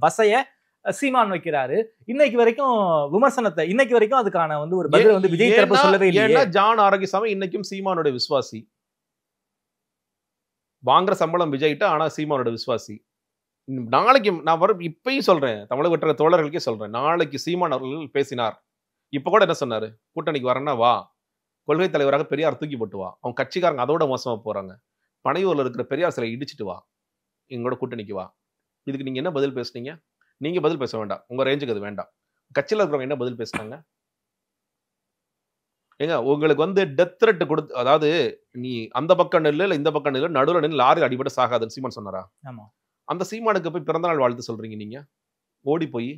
வசைய சீமான் வைக்கிறாரு. இன்னைக்கு வரைக்கும் விமர்சனத்தை, இன்னைக்கு வரைக்கும் அதுக்கான வந்து ஒரு பதில் வந்து விஜய் தரப்பு சொல்லவே இல்லை. ஜான் ஆரோக்கியசாமி இன்னைக்கும் சீமானோட விசுவாசி, வாங்குற சம்பளம் விஜய்கிட்ட, ஆனா சீமானோட விசுவாசி. நாளைக்கு நான் இப்பயும் சொல்றேன், தமிழக வெற்ற தோழர்களுக்கே சொல்றேன், நாளைக்கு சீமான் அவர்கள் பேசினார், இப்ப கூட என்ன சொன்னாரு, கூட்டணிக்கு வரேன்னா வா, கொள்கை தலைவராக பெரியார் தூக்கி போட்டு வா, அவங்க கட்சிக்காரங்க அதோட மோசமா போறாங்க, பனையூர்ல இருக்கிற பெரியார் சிலை இடிச்சிட்டு வா, எங்களோட கூட்டணிக்கு வா. இதுக்கு நீங்க என்ன பதில் பேசுனீங்க? நீங்க பதில் பேச வேண்டாம், உங்க ரேஞ்சுக்கு அது வேண்டாம். கட்சியில இருக்கிறவங்க என்ன பதில் பேசுனாங்க? ஏங்க உங்களுக்கு வந்து டெத் த்ரெட் கொடுத்து, அதாவது நீ அந்த பக்கம் நெல்லு இல்ல இந்த பக்கம் நெல்லு, நடுவில் நின்று லாரி அடிபட்டு சாகாதுன்னு சீமான் சொன்னாரா? அந்த சீமானுக்கு போய் பிறந்தநாள் வாழ்த்து சொல்றீங்க நீங்க, ஓடி போய்.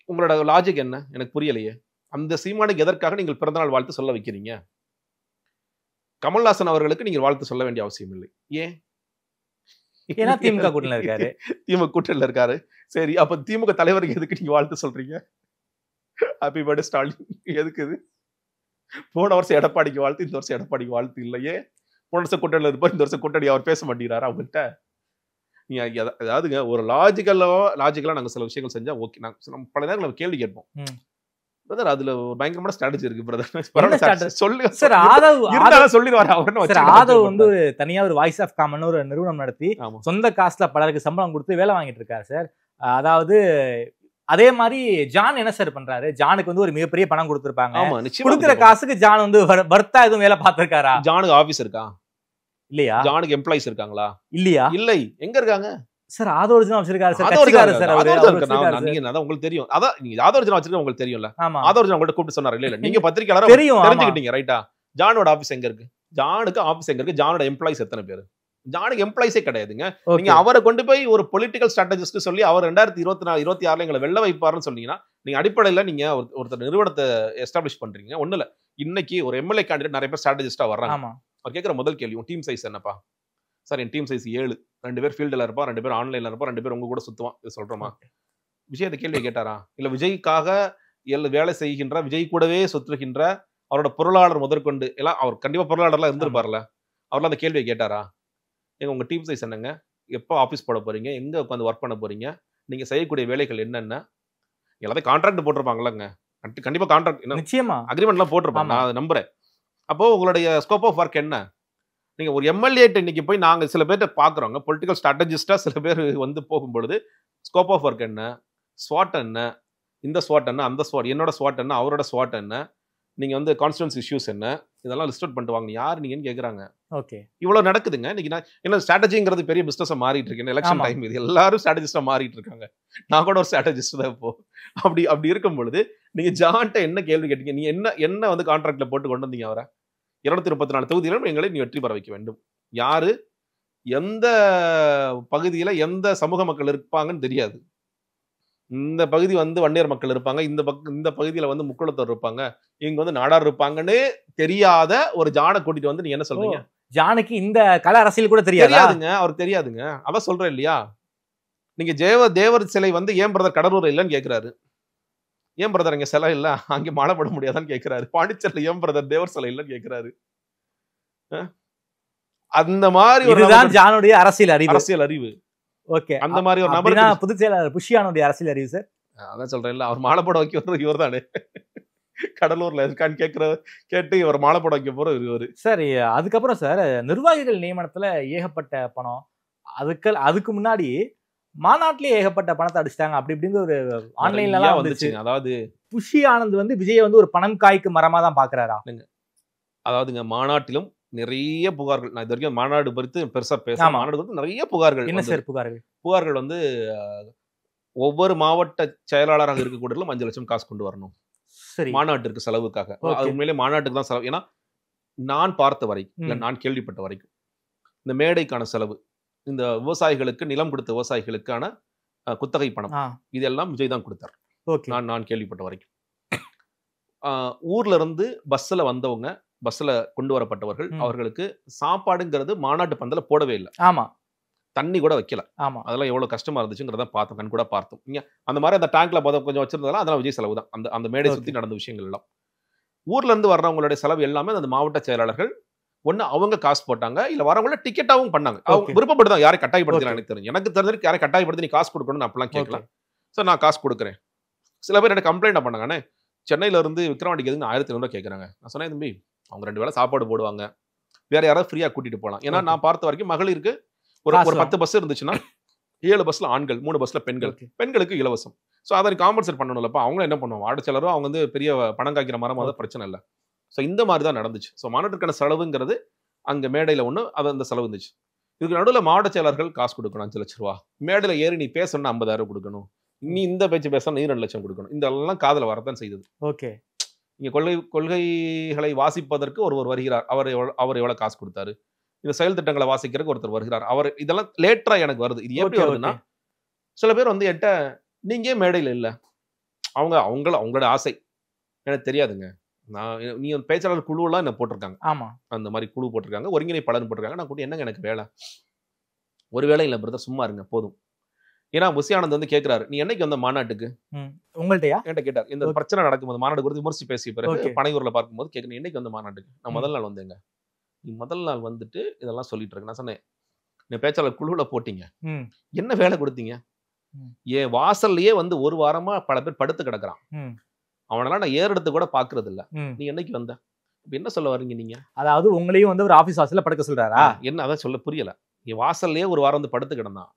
உங்களோட லாஜிக் என்ன எனக்கு புரியலையே. அந்த சீமானுக்கு எதற்காக நீங்கள் பிறந்தநாள் வாழ்த்து சொல்ல வைக்கிறீங்க? கமல்ஹாசன் அவர்களுக்கு நீங்கள் வாழ்த்து சொல்ல வேண்டிய அவசியம் இல்லை. ஏன்? ஏன்னா திமுக கூட்டணியில இருக்காரு. திமுக கூட்டணியில இருக்காரு. சரி, அப்ப திமுக தலைவருக்கு எதுக்கு நீங்க வாழ்த்து சொல்றீங்க? ஹாப்பி பர்த்டே ஸ்டாலின் எதுக்கு? இது போன வருஷம் எடப்பாடிக்கு வாழ்த்து, இந்த வருஷம் எடப்பாடிக்கு வாழ்த்து இல்லையே. போன வருஷம் கூட்டணியில இருப்பார், இந்த வருஷம் கூட்டணி அவர் பேச மாட்டேங்கிறாரு அவங்ககிட்ட. அதாவதுங்க ஒரு லாஜிக்கலா நாங்க சில விஷயங்கள் செஞ்சா ஓகே, நாங்க பல நேரம் நம்ம கேள்வி கேட்போம். பிரதர் அதுல ஒரு பயங்கரமான ஸ்ட்ராட்டஜி இருக்கு பிரதர். சொல்லு சார். ஆதவ் வந்து ஒரு தனியா ஒரு வாய்ஸ் ஆஃப் காமன் ஒரு நிறுவனம் நடத்தி சொந்த காசுல பலருக்கு சம்பளம் கொடுத்து வேலை வாங்கிட்டு இருக்காரு சார். அதாவது அதே மாதிரி ஜான் என்ன சார் பண்றாரு? ஜானுக்கு வந்து ஒரு மிகப்பெரிய பணம் கொடுத்திருப்பாங்க. கொடுக்குற காசுக்கு ஜான் வந்து வர்த்தா எதுவும் வேலை பார்த்திருக்காரா? ஜானுக்கு ஆபீஸ் இருக்கா இல்லையா? ஜானுக்கு எம்ப்ளாயிஸ் இருக்காங்களா? இல்லையா? இல்லை. எங்க இருக்காங்க சார்? ஆதோர்ஜனா வச்சிருக்காரு சார். உங்களுக்கு தெரியும். அதான் நீங்க ஆதோர்ஜனா வச்சிருக்க உங்களுக்கு தெரியும்ல. ஆதோர்ஜனா உங்கள்ட்ட கூப்பிட்டு சொன்னாரு இல்ல நீங்க பத்திரிக்கையாளரா தெரிஞ்சுக்கிட்டீங்க ரைட்டா? ஜானோட ஆபீஸ் எங்க இருக்கு? ஜானுக்கு ஆபீஸ் எங்க இருக்கு? ஜானோட எம்ப்ளாயிஸ் எத்தனை பேரு? ஜானுக்கு எம்ப்ளாயிஸே கிடையாதுங்க. நீங்க அவரை கொண்டு போய் ஒரு பொலிட்டிக்கல் ஸ்ட்ராட்டஜிஸ்ட் சொல்லி அவர் 2024-26 எங்களை வெள்ள வைப்பாருன்னு சொன்னீங்கன்னா நீங்க அடிப்படையில நீங்க ஒருத்தர் நிறுவனத்தை எஸ்டாப்ளிஷ் பண்றீங்க. ஒண்ணு இல்ல, இன்னைக்கு ஒரு எம்எல்ஏ கேண்டிடேட் நிறைய பேர் ஸ்ட்ராட்டஜிஸ்டா வர்றாங்க. அவர் கேட்கிற முதல் கேள்வி, உன் டீம் சைஸ் என்னப்பா? சார் என் டீம் சைஸ் 7, 2 பேர் ஃபீல்டில் இருப்பா, 2 பேர் ஆன்லைன்ல இருப்பா, 2 பேர் உங்க கூட சுத்துவான். இது சொல்றோமா? விஜய் அந்த கேள்வியை கேட்டாரா? இல்ல விஜய்க்காக வேலை செய்கின்ற, விஜய் கூடவே சுற்றுகின்ற அவரோட பொருளாளர் முதற்கொண்டு எல்லாம், அவர் கண்டிப்பா பொருளாளர்லாம் இருந்திருப்பார்ல, அவர்லாம் அந்த கேள்வியை கேட்டாரா? எங்க உங்க டீம் சைஸ் என்னங்க, எப்போ ஆஃபீஸ் போட போறீங்க, எங்க உட்காந்து ஒர்க் பண்ண போறீங்க, நீங்க செய்யக்கூடிய வேலைகள் என்னென்ன, எல்லாத்தையும் கான்ட்ராக்ட் போட்டிருப்பாங்கல்லங்க. கண்டிப்பா கான்ட்ராக்ட் நிச்சயமா அக்ரிமெண்ட்லாம் போட்டிருப்பாங்க, நான் அதை நம்புறேன். அப்போ உங்களுடைய ஸ்கோப் ஆஃப் ஒர்க் என்ன? நீங்க ஒரு எம்எல்ஏ இன்னைக்கு போய் நாங்க சில பேர்ட்ட பாக்குறோங்க, பொலிட்டிக்கல் ஸ்ட்ராட்டஜிஸ்டா சில பேர் வந்து போகும்பொழுது ஸ்கோப் ஆஃப் ஒர்க் என்ன, ஸ்வாட் என்ன, இந்த ஸ்வாட் என்ன, அந்த ஸ்வாட், என்னோட ஸ்வாட் என்ன, அவரோட ஸ்வாட் என்ன, நீங்க வந்து கான்ஸ்டிட்யூன்சி இஷ்யூஸ் என்ன, இதெல்லாம் லிஸ்ட் அவுட் பண்ணிட்டு வாங்க, யார் நீங்கன்னு கேக்குறாங்க. ஓகே, இவ்வளவு நடக்குதுங்க இன்னைக்கு. நான் என்ன ஸ்ட்ராட்டஜிங்கிறது பெரிய பிசினஸா மாறிட்டு இருக்கேன். எலெக்ஷன் டைம் இது, எல்லாரும் ஸ்ட்ராட்டஜிஸ்டா மாறிட்டு இருக்காங்க. நான் கூட ஒரு ஸ்ட்ராட்டஜிஸ்ட் தான் இப்போ. அப்படி இருக்கும் பொழுது நீங்க ஜான்ட்ட என்ன கேள்வி கேட்டீங்க, நீ என்ன வந்து கான்ட்ராக்ட்ல போட்டு கொண்டு வந்தீங்க அவரை? 234 தொகுதியிலும் எங்களை நீ வெற்றி பெற வைக்க வேண்டும். யாரு, எந்த பகுதியில எந்த சமூக மக்கள் இருப்பாங்கன்னு தெரியாது. இந்த பகுதி வந்து வன்னியர் மக்கள் இருப்பாங்க, இந்த பகுதியில வந்து முக்குளத்தோர் இருப்பாங்க, இங்க வந்து நாடார் இருப்பாங்கன்னு தெரியாத ஒரு ஜானை கூட்டிட்டு வந்து நீங்க என்ன சொல்றீங்க? ஜானுக்கு இந்த கல அரசியல் கூட தெரியாதுங்க, அவருக்கு தெரியாதுங்க. அதான் சொல்றேன் இல்லையா, நீங்க தேவர் சிலை வந்து ஏன் பிரதர் கடலூர் இல்லைன்னு கேட்கிறாரு. ஏன் பிரதர் அங்க சிலை இல்ல, அங்க மழை பட முடியாதான்னு கேட்கிறாரு. பாண்டிச்சேரியில ஏன் பிரதர் தேவர் சிலை இல்லைன்னு கேட்கிறாரு. அந்த மாதிரி ஒரு ஜானுடைய அரசியல் அறிவு. ஓகே, அந்த மாதிரி ஒரு நபர் புதுச்சேரியில் புஷியானுடைய அரசியல் அறிவு சார். அதான் சொல்றேன் இல்ல, அவர் மாலை போட வைக்க இவர் தானே. கடலூர்ல இருக்கான்னு கேட்டு இவர் மாலை போட வைக்க போற இவர். சரி, அதுக்கப்புறம் சார் நிர்வாகிகள் நியமனத்துல ஏகப்பட்ட பணம், அதுக்கு முன்னாடி மாநாட்டிலேயே ஏகப்பட்ட பணத்தை அடிச்சிட்டாங்க அப்படி இப்படிங்கிற ஒரு ஆன்லைன்ல எல்லாம் வந்துச்சு. அதாவது புஷி ஆனந்த் வந்து விஜய் வந்து ஒரு பணம் காய்க்கு மரமா தான் பாக்குறாரா? அதாவதுங்க, மாநாட்டிலும் நிறைய புகார்கள், நான் இது வரைக்கும் மாநாடு குறித்து பெருசா பேச, மாநாடு குறித்து நிறைய புகார்கள். என்ன சார் புகார்கள் வந்து ஒவ்வொரு மாவட்ட செயலாளராக இருக்கக்கூடிய 5 லட்சம் காசு கொண்டு வரணும் மாநாட்டிற்கு செலவுக்காக. அது உண்மையிலே மாநாட்டுக்கு தான் செலவு. ஏன்னா நான் பார்த்த வரைக்கும், இல்ல நான் கேள்விப்பட்ட வரைக்கும், இந்த மேடைக்கான செலவு, இந்த விவசாயிகளுக்கு நிலம் கொடுத்த விவசாயிகளுக்கான குத்தகை பணம், இதெல்லாம் விஜய் தான் கொடுத்தார். நான் கேள்விப்பட்ட வரைக்கும். ஊர்ல இருந்து பஸ்ல வந்தவங்க, பஸ்ல கொண்டு வரப்பட்டவர்கள், அவர்களுக்கு சாப்பாடுங்கிறது மாநாட்டு பந்தல போடவே இல்லை. ஆமா, தண்ணி கூட வைக்கல. ஆமா, அதெல்லாம் எவ்வளவு கஷ்டமா இருந்துச்சுங்கிறத பார்த்தோம், கண் கூட பார்த்தோம். அந்த மாதிரி அந்த டேங்க்ல கொஞ்சம் வச்சிருந்ததெல்லாம் அதெல்லாம் விஜய் செலவு தான். அந்த மேடை சுத்தி நடந்த விஷயங்கள் எல்லாம் ஊர்ல இருந்து வர்றவங்களுடைய செலவு எல்லாமே அந்த மாவட்ட செயலாளர்கள் ஒண்ணு அவங்க காசு போட்டாங்க, இல்ல வரவங்கள டிக்கெட்டாவும் பண்ணாங்க. அவங்க விருப்பப்பட்டு தான், யாரையும் கட்டாயப்படுத்தல. எனக்கு தெரிஞ்சு யாரை கட்டாயப்படுத்தி நீ காசு கொடுக்கணும்னு அப்பெல்லாம் கேட்கலாம். சார் நான் காசு கொடுக்குறேன். சில பேர் எனக்கு கம்ப்ளைண்ட் பண்ணாங்கண்ணே, சென்னையில இருந்து விக்ரவாண்டிக்கு எதுக்கு 1500 கேட்கறாங்க. நான் சொன்னேன், தம்பி அவங்க 2 வேளை சாப்பாடு போடுவாங்க, வேற யாராவது ஃப்ரீயா கூட்டிட்டு போகலாம். ஏன்னா நான் பார்த்த வரைக்கும் மகளிருக்கு ஒரு 10 பஸ் இருந்துச்சுன்னா 7 பஸ்ல ஆண்கள், 3 பஸ்ல பெண்கள், பெண்களுக்கு இலவசம். ஸோ அதை காம்பன்சேட் பண்ணணும்லப்பா. அவங்களும் என்ன பண்ணுவாங்க, வாடிச்சலரும் அவங்க வந்து பெரிய பணம் காய்க்கிற மரம், அதை பிரச்சனை இல்லை. ஸோ இந்த மாதிரி தான் நடந்துச்சு. ஸோ மாநாட்டுக்கான செலவுங்கிறது அங்கே மேடையில் ஒன்று, அது அந்த செலவு இருந்துச்சு. இதுக்கு நடுவில் மாவட்ட செயலர்கள் காசு கொடுக்கணும் 5 லட்ச ரூபா. மேடையில் ஏறி நீ பேசணும்னா 50,000 கொடுக்கணும், நீ இந்த பேச்சு பேச நீ 2 லட்சம் கொடுக்கணும். இதெல்லாம் காதல வரத்தான் செய்தது. ஓகே, இங்க கொள்கைகளை வாசிப்பதற்கு ஒருவர் வருகிறார், அவர் எவ்வளவு காசு கொடுத்தாரு. இந்த செயல் திட்டங்களை வாசிக்கிறதுக்கு ஒருத்தர் வருகிறார், அவர் இதெல்லாம் லேட்டரா எனக்கு வருது. இது எப்படி வருதுன்னா, சில பேர் வந்து என்கிட்ட நீங்க மேடையில் இல்லை, அவங்களோட ஆசை எனக்கு தெரியாதுங்க. நீ பேச்சாளர் குழுவெல்லாம் என்ன போட்டிருக்காங்க. ஆமா, அந்த மாதிரி குழு போட்டிருக்காங்க, ஒருங்கிணைப்பாளர் போட்டிருக்காங்க. நான் கூட என்னங்க எனக்கு வேலை, ஒரு வேலை இல்லை பிரதர், சும்மா இருங்க போதும். ஏன்னா புஷி ஆனந்த் வந்து கேட்கிறாரு, நீ என்னைக்கு வந்த மாநாட்டுக்கு உங்கள்கிட்டயா என்கிட்ட கேட்டார். இந்த பிரச்சனை நடக்கும்போது மாநாடு குறித்து விமர்சி பேசிய பிறகு பனையூர்ல பார்க்கும்போது கேட்கணும், என்னைக்கு வந்த மாநாட்டுக்கு? நான் முதல் நாள் வந்தேங்க. நீ முதல் நாள் வந்துட்டு இதெல்லாம் சொல்லிட்டு இருக்கு. நான் சொன்னேன், நீ பேச்சாளர் குழுவில் போட்டீங்க, என்ன வேலை கொடுத்தீங்க? என் வாசல்லையே வந்து 1 வாரமா பல பேர் படுத்து கிடக்குறான், அவனெல்லாம் நான் ஏறெடுத்து கூட பாக்குறது இல்ல. நீ என்னைக்கு வந்த? என்ன சொல்ல வரீங்க நீங்க? அதாவது உங்களையும் வந்து ஒரு ஆபீஸ் வாசல்ல படுக்க சொல்றாரா? என்ன அதான் சொல்ல புரியல. என் வாசல்லையே 1 வாரம் வந்து படுத்து கிடந்தான்,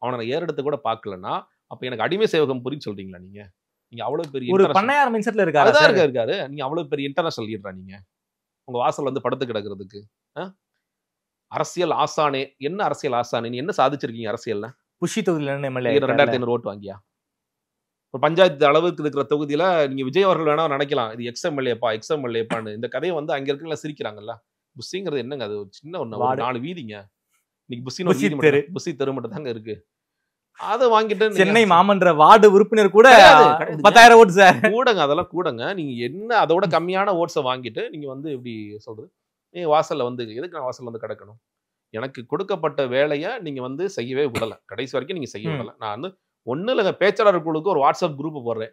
அவனை நான் ஏறெடுத்து கூட பாக்கலன்னா அப்ப எனக்கு அடிமை சேவகம் புரியும் சொல்றீங்களா? நீங்க அவ்வளவு பெரிய ஒரு பண்ணையார் மின்செட்ல இருக்காரு, நீங்க அவ்வளவு பெரிய இன்டர்நேஷனல் லீடரா? நீங்க உங்க வாசல் வந்து படுத்து கிடக்கிறதுக்கு அரசியல் ஆசானே, என்ன அரசியல் ஆசானே? நீ என்ன சாதிச்சிருக்கீங்க அரசியல்ல? புஷி தொகுதியில 2500 ஓட்டு வாங்கியா? ஒரு பஞ்சாயத்து அளவுக்கு இருக்கிற தொகுதியில நீங்க விஜய் அவர்கள் வேணா நினைக்கலாம், இது எக்ஸ்எம்எல்ஏப்பான்னு. இந்த கதையை வந்து அங்க இருக்கல சிரிக்கிறாங்கல்ல. புஷிங்கிறது என்னங்க, அது சின்ன ஒரு 4 வீதிங்க. இன்னைக்கு புஷி தெரு மட்டும் தாங்க இருக்கு. அதை வாங்கிட்டு சென்னை மாமன்ற வார்டு உறுப்பினர் கூட 10,000 ஓட்டு சார் கூடங்க, அதெல்லாம் கூடங்க. நீங்க என்ன அதோட கம்மியான ஓட்ஸை வாங்கிட்டு நீங்க வந்து எப்படி சொல்றது, நீங்க வாசல்ல வந்து எதுக்கு நான் வாசல்ல வந்து கிடக்கணும்? எனக்கு கொடுக்கப்பட்ட வேலையை நீங்க வந்து செய்யவே விடல, கடைசி வரைக்கும் நீங்க செய்ய விடல. நான் வந்து ஒண்ணு இல்லைங்க, பேச்சாளர் குழுக்கு ஒரு வாட்ஸ்அப் குரூப் போடுறேன்.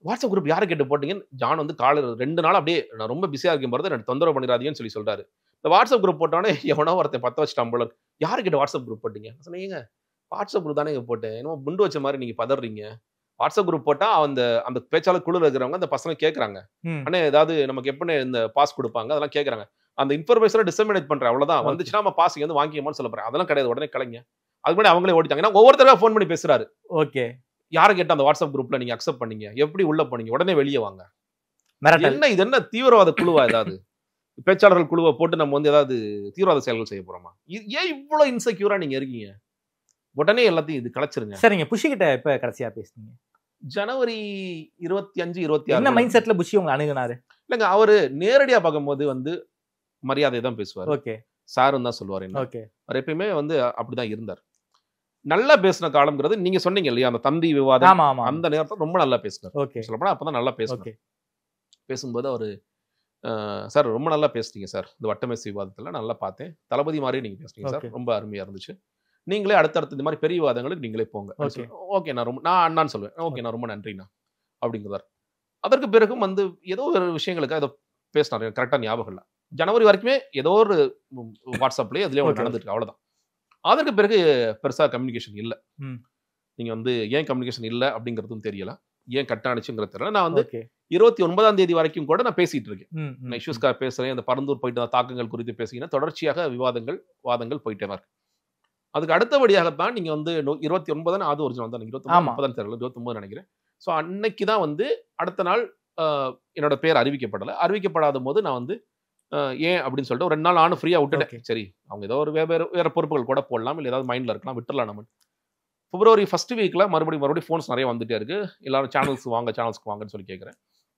வாட்ஸ்அப் குரூப் யாரை கேட்டு போட்டீங்கன்னு ஜான் வந்து காலையில் 2 நாள் அப்படியே நான் ரொம்ப பிஸியா இருக்கும் போது எனக்கு தொந்தரவு பண்ணிடாதீங்கன்னு சொல்றாரு. இந்த வாட்ஸ்அப் குரூப் போட்டோன்னே எவனோ ஒருத்தன் 10 வச்சுட்டான் போல. யாருக்கிட்ட வாட்ஸ்அப் குரூப் போட்டீங்க? சொன்னீங்க வாட்ஸ்அப் குரூப் தானே போட்டேன். என்னமோ குண்டு வச்ச மாதிரி நீங்க பதறீங்க. வாட்ஸ்அப் குரூப் போட்டா அந்த பேச்சாளர் குழுல இருக்கிறவங்க அந்த பசங்க கேட்கறாங்க. அண்ணே ஏதாவது நமக்கு எப்படின்னு இந்த பாஸ் கொடுப்பாங்க அதெல்லாம் கேட்கறாங்க. அந்த இன்ஃபர்மேஷனை டிசமினேட் பண்றேன் அவ்வளவுதான். வந்துச்சுன்னா நம்ம பாஸ் வந்து வாங்கிக்கமான்னு சொல்ல போறேன். அதெல்லாம் கிடையாது. உடனே கலைங்க. அதுக்கு முன்னாடி அவங்களே ஓடிட்டாங்க. ஏன்னா ஒவ்வொருத்தரவா ஃபோன் பண்ணி பேசுறாரு. ஓகே. யாரை கேட்ட அந்த வாட்ஸ்அப் குரூப்ல நீங்க அக்செப்ட் பண்ணீங்க? எப்படி உள்ள போனீங்க? உடனே வெளியே வாங்க. இது என்ன தீவிரவாத குழுவா ஏதாவது? பேச்சாளர்கள் குழுவை போட்டு நம்ம வந்து ஏதாவது தீவிரவாத செயல்கள் செய்ய போறோமா? ஏன் இவ்வளவு இன்செக்யூரா நீங்க இருக்கீங்க? உடனே எல்லாத்தையும் இது கலைச்சிருங்க. சரிங்க. புஷி கிட்ட எப்ப கடைசியா பேசுனீங்க? ஜனவரி 25, 26. என்ன மைண்ட் செட்ல புஷி உங்களை அணுகுனாரு? இல்லங்க அவரு நேரடியா பார்க்கும்போது வந்து மரியாதை தான் பேசுவார். ஓகே. சாரும் தான் சொல்லுவார். என்ன ஓகே. அவர் எப்பயுமே வந்து அப்படிதான் இருந்தார். நல்லா பேசின காலம்ங்கிறது நீங்க சொன்னீங்க இல்லையா அந்த தந்தி விவாதம், அந்த நேரத்தில் ரொம்ப நல்லா பேசினார். ஓகே. சொல்லப்போனா அப்பதான் நல்லா பேசினார். பேசும்போது அவரு சார் ரொம்ப நல்லா பேசுனீங்க சார், இந்த வட்டமேசை விவாதத்துல நல்லா பார்த்தேன், தளபதி மாதிரி நீங்க பேசுனீங்க சார், ரொம்ப அருமையா இருந்துச்சு, நீங்களே அடுத்தடுத்து இந்த மாதிரி பெரிய விவாதங்களுக்கு நீங்களே போங்க. ஓகே நான் அண்ணான்னு சொல்லுவேன். ஓகே நான் ரொம்ப நன்றிண்ணா அப்படிங்கிறார். அதற்கு பிறகும் வந்து ஏதோ ஒரு விஷயங்களுக்கு அதை பேசினார். கரெக்டாக ஞாபகம் இல்லை. ஜனவரி வரைக்குமே ஏதோ ஒரு வாட்ஸ்அப்லேயே அதுலேயே ஒன்று நடந்துருக்கு, அவ்வளோதான். அதற்கு பிறகு பெருசாக கம்யூனிகேஷன் இல்லை. நீங்கள் வந்து ஏன் கம்யூனிகேஷன் இல்லை அப்படிங்கிறதும் தெரியல, ஏன் கட் ஆனிச்சுங்கிறது தெரியல. நான் வந்து 29ஆம் தேதி வரைக்கும் கூட நான் பேசிட்டு இருக்கேன். நான் இஷ்யூஸ்க்காக பேசுகிறேன். அந்த பரந்தூர் போயிட்டு தாக்கங்கள் குறித்து பேசிங்கன்னா தொடர்ச்சியாக வாதங்கள் போயிட்டே தான் இருக்கு. அதுக்கு அடுத்தபடியாகத்தான் நீங்கள் வந்து 29 அது ஒரிஜினல் தான், 29 தெரியல, 29 நினைக்கிறேன். ஸோ அன்னைக்கு தான் வந்து அடுத்த நாள் என்னோட பேர் அறிவிக்கப்படலை. அறிவிக்கப்படாத போது நான் வந்து ஏன் அப்படின்னு சொல்லிட்டு ஒரு 2 நாள் ஆனும் ஃப்ரீயாக விட்டுட்டேன். சரி அவங்க ஏதோ ஒரு வேற பொறுப்புகள் கூட போடலாம், இல்லை ஏதாவது மைண்டில் இருக்கலாம், விட்டுடலாம் நம்ம. பிப்ரவரி ஃபர்ஸ்ட் வீக்கில் மறுபடியும் ஃபோன்ஸ் நிறைய வந்துட்டே இருக்கு. எல்லாரும் சேனல்ஸ்க்கு வாங்கன்னு சொல்லி கேட்குறேன்.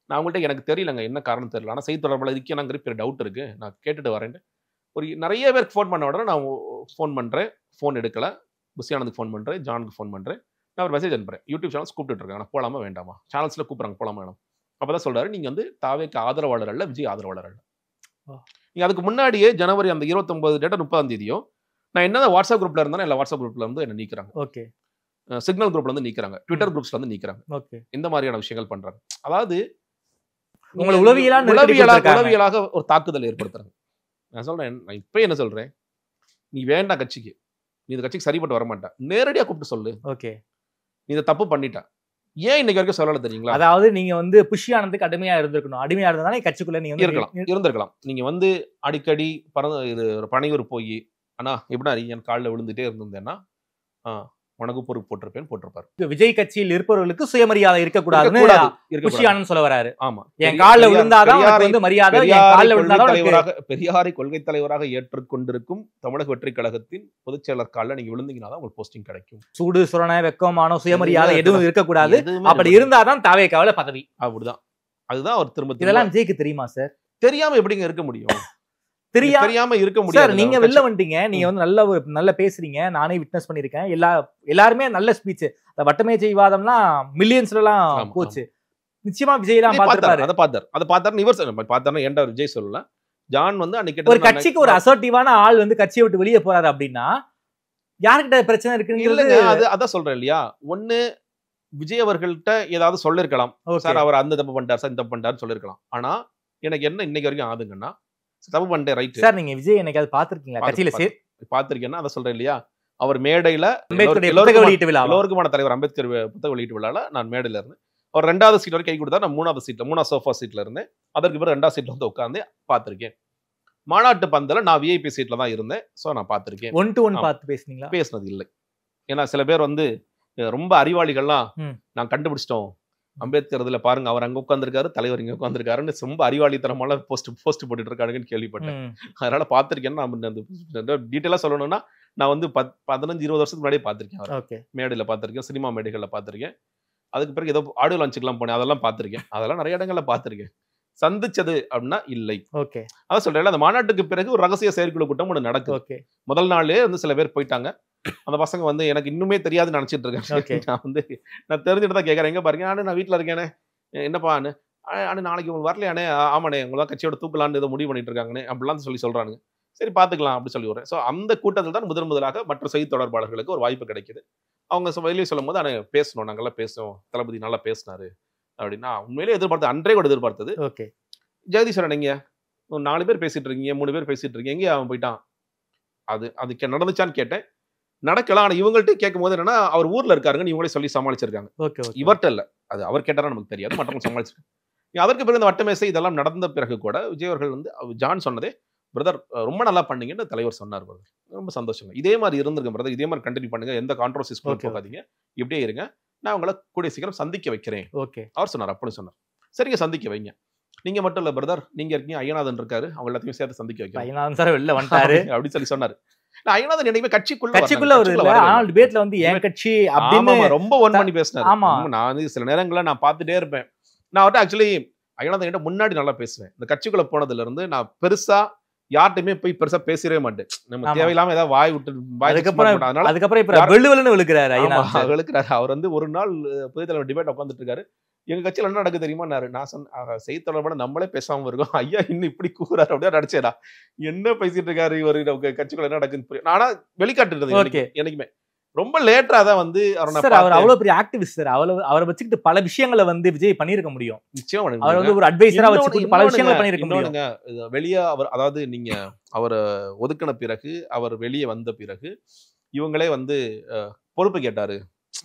நான் அவங்கள்ட்ட எனக்கு தெரியலங்க என்ன காரணம் தெரியல, ஆனால் செய்தி தொடர்பாளர் இருக்கேனாங்கிற பெரிய டவுட் இருக்கு, நான் கேட்டுட்டு வரேன். ஒரு நிறைய பேருக்கு ஃபோன் பண்ண உடனே நான் ஃபோன் பண்ணுறேன், ஃபோன் எடுக்கலை. புஷியானந்துக்கு ஃபோன் பண்ணுறேன், ஜானுக்கு ஃபோன் பண்ணுறேன், நான் ஒரு மெசேஜ் அனுப்புறேன். யூடியூப் சேனல்ஸ் கூப்பிட்டு இருக்காங்க, நான் போகலாமா வேண்டாமா, சேனல்ஸில் கூப்பிட்றாங்க போகலாமா வேணும். அப்போ தான் சொல்கிறாரு நீங்கள் வந்து தாவேக்கு ஆதரவாளர் அல்ல, விஜய் ஆதரவாளர் அல்ல. நீங்கள் அதுக்கு முன்னாடியே ஜனவரி அந்த 29 டேட்டா 30ஆம் தேதியும் நான் என்ன வாட்ஸ்அப் குரூப்பில் இருந்தாலும் எல்லா வாட்ஸ்அப் குரூப்பில் இருந்து என்ன நீக்கிறாங்க. ஓகே. சிக்னல் குரூப்ல இருந்து நீக்கிறாங்க, ட்விட்டர் குரூப்ஸ்ல இருந்து நீக்கிறாங்க. ஓகே. இந்த மாதிரியான விஷயங்கள் பண்றாங்க. அதாவது உங்களை உளவியலாக ஒரு தாக்குதல் ஏற்படுத்துறாங்க. நான் சொல்றேன், நான் இப்ப என்ன சொல்றேன், நீ வேண்டாம் கட்சிக்கு, நீ இந்த கட்சிக்கு சரிப்பட்டு வர மாட்டா, நேரடியா கூப்பிட்டு சொல்லு. ஓகே நீ இதை தப்பு பண்ணிட்ட, ஏன் இன்னைக்கு வரைக்கும் சொல்லல தெரியுங்களா? அதாவது நீங்க வந்து புஷி ஆனந்துக்கு அடிமையா இருந்திருக்கணும், அடிமையா இருந்தாலே கட்சிக்குள்ள நீங்க இருந்திருக்கலாம். நீங்க வந்து அடிக்கடி பணியூர் போய் ஆனா எப்படின்னா என் காலில் விழுந்துட்டே இருந்திருந்தேன்னா உனக்கு பொறுப்பு போட்டிருப்பாரு. விஜய் கட்சியில் இருப்பவர்களுக்கு சுயமரியாதை இருக்கக்கூடாதுன்னு சொல்ல வராரு. ஆமா, என் காலில் விழுந்தாதான் வந்து மரியாதை. பெரியாரை கொள்கை தலைவராக ஏற்றுக்கொண்டிருக்கும் தமிழக வெற்றி கழகத்தின் பொதுச் செயலர் காலில் நீங்க விழுந்தீங்கன்னா தான் உங்களுக்கு போஸ்டிங் கிடைக்கும். சூடு சுரண வெக்கமான சுயமரியாதை எதுவும் இருக்கக்கூடாது. அப்படி இருந்தாதான் தாவேக்காவில பதவி. அப்படிதான், அதுதான் அவர் திரும்ப. இதெல்லாம் விஜய்க்கு தெரியுமா சார்? தெரியாம எப்படிங்க இருக்க முடியும்? தெரியாம இருக்க முடியாது. நீங்க வெளில வந்துட்டீங்க, நீங்க வந்து நல்ல பேசுறீங்க, நானே விட்னஸ் பண்ணிருக்கேன். எல்லாருமே நல்ல ஸ்பீச். வட்டமேஜை விவாதம்லாம் மில்லியன்ஸ்ல எல்லாம் போச்சு. நிச்சயமா விஜய் தான் பார்த்தாரு. அதை பார்த்தாரு இவர் பார்த்தாரு. ஏன்டா விஜய் சொல்லல, ஜான் வந்து அன்னைக்கு ஒரு கட்சிக்கு ஒரு அசர்ட்டிவான ஆள் வந்து கட்சியை விட்டு வெளியே போறாரு அப்படின்னா யாருக்கிட்ட பிரச்சனை இருக்குங்கிறது அதான் சொல்றேன் இல்லையா. ஒண்ணு விஜய் அவர்கள்ட்ட ஏதாவது சொல்லிருக்கலாம், சார் அவர் அந்த தப்பு பண்ணிட்டார், சார் இந்த தப்பு பண்ணிட்டாருன்னு சொல்லிருக்கலாம். ஆனா எனக்கு என்ன இன்னைக்கு வரைக்கும் ஆகுதுங்கன்னா, தப்பு பண்ணிட்டேன் ரைட் சார். நீங்க விஜய் என்னைக்காவது பாத்திருக்கீங்களா கட்சியில? பாத்திருக்கேன்னா அதை சொல்றேன் இல்லையா, அவர் மேடையில எல்லோருக்குமான தலைவர் அம்பேத்கர் புத்தக வெளியீட்டு விழால நான் மேடையில இருந்தேன். அவர் 2வது சீட் வரைக்கும் கை கொடுத்தா, நான் 3வது சோஃபா சீட்ல இருந்தேன். அதற்கு பிறகு 2வது சீட்ல வந்து உட்காந்து பார்த்திருக்கேன். மாநாட்டு பந்தல நான் விஐபி சீட்ல தான் இருந்தேன். சோ நான் பார்த்திருக்கேன். 1-to-1 பார்த்து பேசுனீங்களா? பேசுனது இல்லை. ஏன்னா சில பேர் வந்து ரொம்ப அறிவாளிகள்லாம் நான் கண்டுபிடிச்சிட்டோம், அம்பேத்கர் இதுல பாருங்க அவர் அங்க உட்காந்துருக்காரு, தலைவர் இங்க உட்காந்துருக்காருன்னு ரொம்ப அறிவாளித்தனமான போஸ்ட் போட்டுட்டு இருக்காருன்னு கேள்விப்பட்டேன். அதனால பார்த்திருக்கேன். நான் டீட்டெயிலா சொல்லணும்னா நான் வந்து 15-20 வருஷத்துக்கு முன்னாடியே பார்த்திருக்கேன். மேடையில பார்த்திருக்கேன், சினிமா மேடைகள்ல பார்த்திருக்கேன். அதுக்கு பிறகு ஏதோ ஆடியோ லான்ச்சுக்கெல்லாம் போனேன், அதெல்லாம் பார்த்திருக்கேன். அதெல்லாம் நிறைய இடங்கள்ல பார்த்திருக்கேன். சந்திச்சது அப்படின்னா இல்லை. ஓகே, அதான் சொல்றேன். அந்த மாநாட்டுக்கு பிறகு ஒரு ரகசிய செயற்குழு கூட்டம் ஒன்று நடக்குது. முதல் நாளே வந்து சில பேர் போயிட்டாங்க. அந்த பசங்க வந்து எனக்கு இன்னுமே தெரியாதுன்னு நினைச்சிட்டு இருக்கேன். நான் தெரிஞ்சுட்டு தான் கேட்கறேன், எங்க பாருங்க நான் வீட்டுல இருக்கேனே, என்னப்பான்னு நாளைக்கு உங்களுக்கு வரலையானே, ஆமாண்ணே உங்களாம் கட்சியோட தூக்கலான்னு ஏதோ முடிவு பண்ணிட்டு இருக்காங்கன்னு அப்படிலாம் சொல்லி சொல்றாங்க. சரி பாத்துக்கலாம் அப்படி சொல்லி வரேன். ஸோ அந்த கூட்டத்தில் தான் முதலாக மற்ற செய்தி தொடர்பாளர்களுக்கு ஒரு வாய்ப்பு கிடைக்குது. அவங்க வெளியே சொல்லும் போது பேசணும், நாங்கெல்லாம் பேசுவோம், தளபதி நல்லா பேசினாரு அப்படின்னா உண்மையிலே எதிர்பார்த்தது, அன்றே கூட எதிர்பார்த்தது. ஓகே, ஜெகதீஸ்வரன் நீங்க 4 பேர் பேசிட்டு இருக்கீங்க, 3 பேர் பேசிட்டு இருக்கீங்க, எங்கே அவன் போயிட்டான்? அதுக்கு நடந்துச்சான்னு கேட்டேன். நடக்கலாம். ஆனா இவங்கள்ட்ட கேட்கும்போது என்னன்னா, அவர் ஊர்ல இருக்காருங்கன்னு இவங்களே சொல்லி சமாளிச்சிருக்காங்க. இவர்ட்ட இல்ல. அது அவர் கேட்டாரா நமக்கு தெரியாது. மற்றவங்க சமாளிச்சிருக்காங்க. அதற்கு பிறகு இந்த வட்டமேசை இதெல்லாம் நடந்த பிறகு கூட விஜய் அவர்கள் வந்து ஜான் சொன்னதே, பிரதர் ரொம்ப நல்லா பண்ணீங்கன்னு தலைவர் சொன்னார். பிரதர் ரொம்ப சந்தோஷங்க. இதே மாதிரி இருந்திருங்க பிரதர், இதே மாதிரி கண்டினியூ பண்ணுங்க, எந்த கான்ட்ரோவர்சிஸ் போகாதீங்க, இப்படியே இருங்க, நான் உங்களை கூடிய சீக்கிரம் சந்திக்க வைக்கிறேன் அவர் சொன்னார். அப்படின்னு சொன்னார். சரிங்க, சந்திக்க வைங்க. நீங்க மட்டும் இல்ல பிரதர், நீங்க இருக்கீங்க, ஐயநாதன் இருக்காரு, அவங்க எல்லாத்தையும் சேர்த்து சந்திக்க வைக்கிறேன். ஐயநாதன் சார் வெளில வந்துட்டாரு அப்படின்னு சொல்லி சொன்னாரு. ஐயநாதன் என்னைக்குமே கட்சிக்குள்ள ஆனால் டிபேட்ல வந்து என் கட்சி அப்படின்னு ரொம்ப ஒன் பண்ணி பேசினாரு. நான் வந்து சில நேரங்கள்ல நான் பார்த்துட்டே இருப்பேன். நான் அவர்கிட்ட ஆக்சுவலி ஐயநாதன் கிட்ட முன்னாடி நல்லா பேசுவேன். இந்த கட்சிக்குள்ள போனதுல இருந்து நான் பெருசா யார்கிட்டயுமே போய் பெருசா பேசவே மாட்டேன். நம்ம தேவையில்லாம ஏதாவது வாய் விட்டு அதுக்கப்புறம் இப்ப வெள்ளுவெள்ளுன்னு விழுக்கிறாரு. அவர் வந்து ஒரு நாள் புதிய தலைவர் டிபேட் உட்காந்துட்டு இருக்காரு. எங்க கட்சியில என்ன நடக்குது தெரியுமா? நான் சொன்ன செய்தி தொடர்பான நம்மளே பேசாம இருக்கோம். ஐயா இன்னும் இப்படி கூறாரு அப்படியே நடிச்சேடா. என்ன பேசிட்டு இருக்காரு இவரு, கட்சிக்குள்ள என்ன நடக்குதுன்னு புரியும். ஆனா வெளிக்காட்டுறது என்னைக்குமே ரொம்ப லேட்டரா தான் வந்து அவர் அவ்வளவு பெரிய ஆக்டிவிஸ்ட் சார். அவரை வச்சுக்கிட்டு பல விஷயங்களை வந்து விஜய் பண்ணிருக்க முடியும். நிச்சயமா அவர் வந்து ஒரு அட்வைசரா வச்சுக்கிட்டு பல விஷயங்களை பண்ணிருக்க முடியும். வெளியே அவர் அதாவது நீங்க அவரை ஒதுக்கின பிறகு, அவர் வெளியே வந்த பிறகு இவங்களே வந்து பொறுப்பு கேட்டாரு.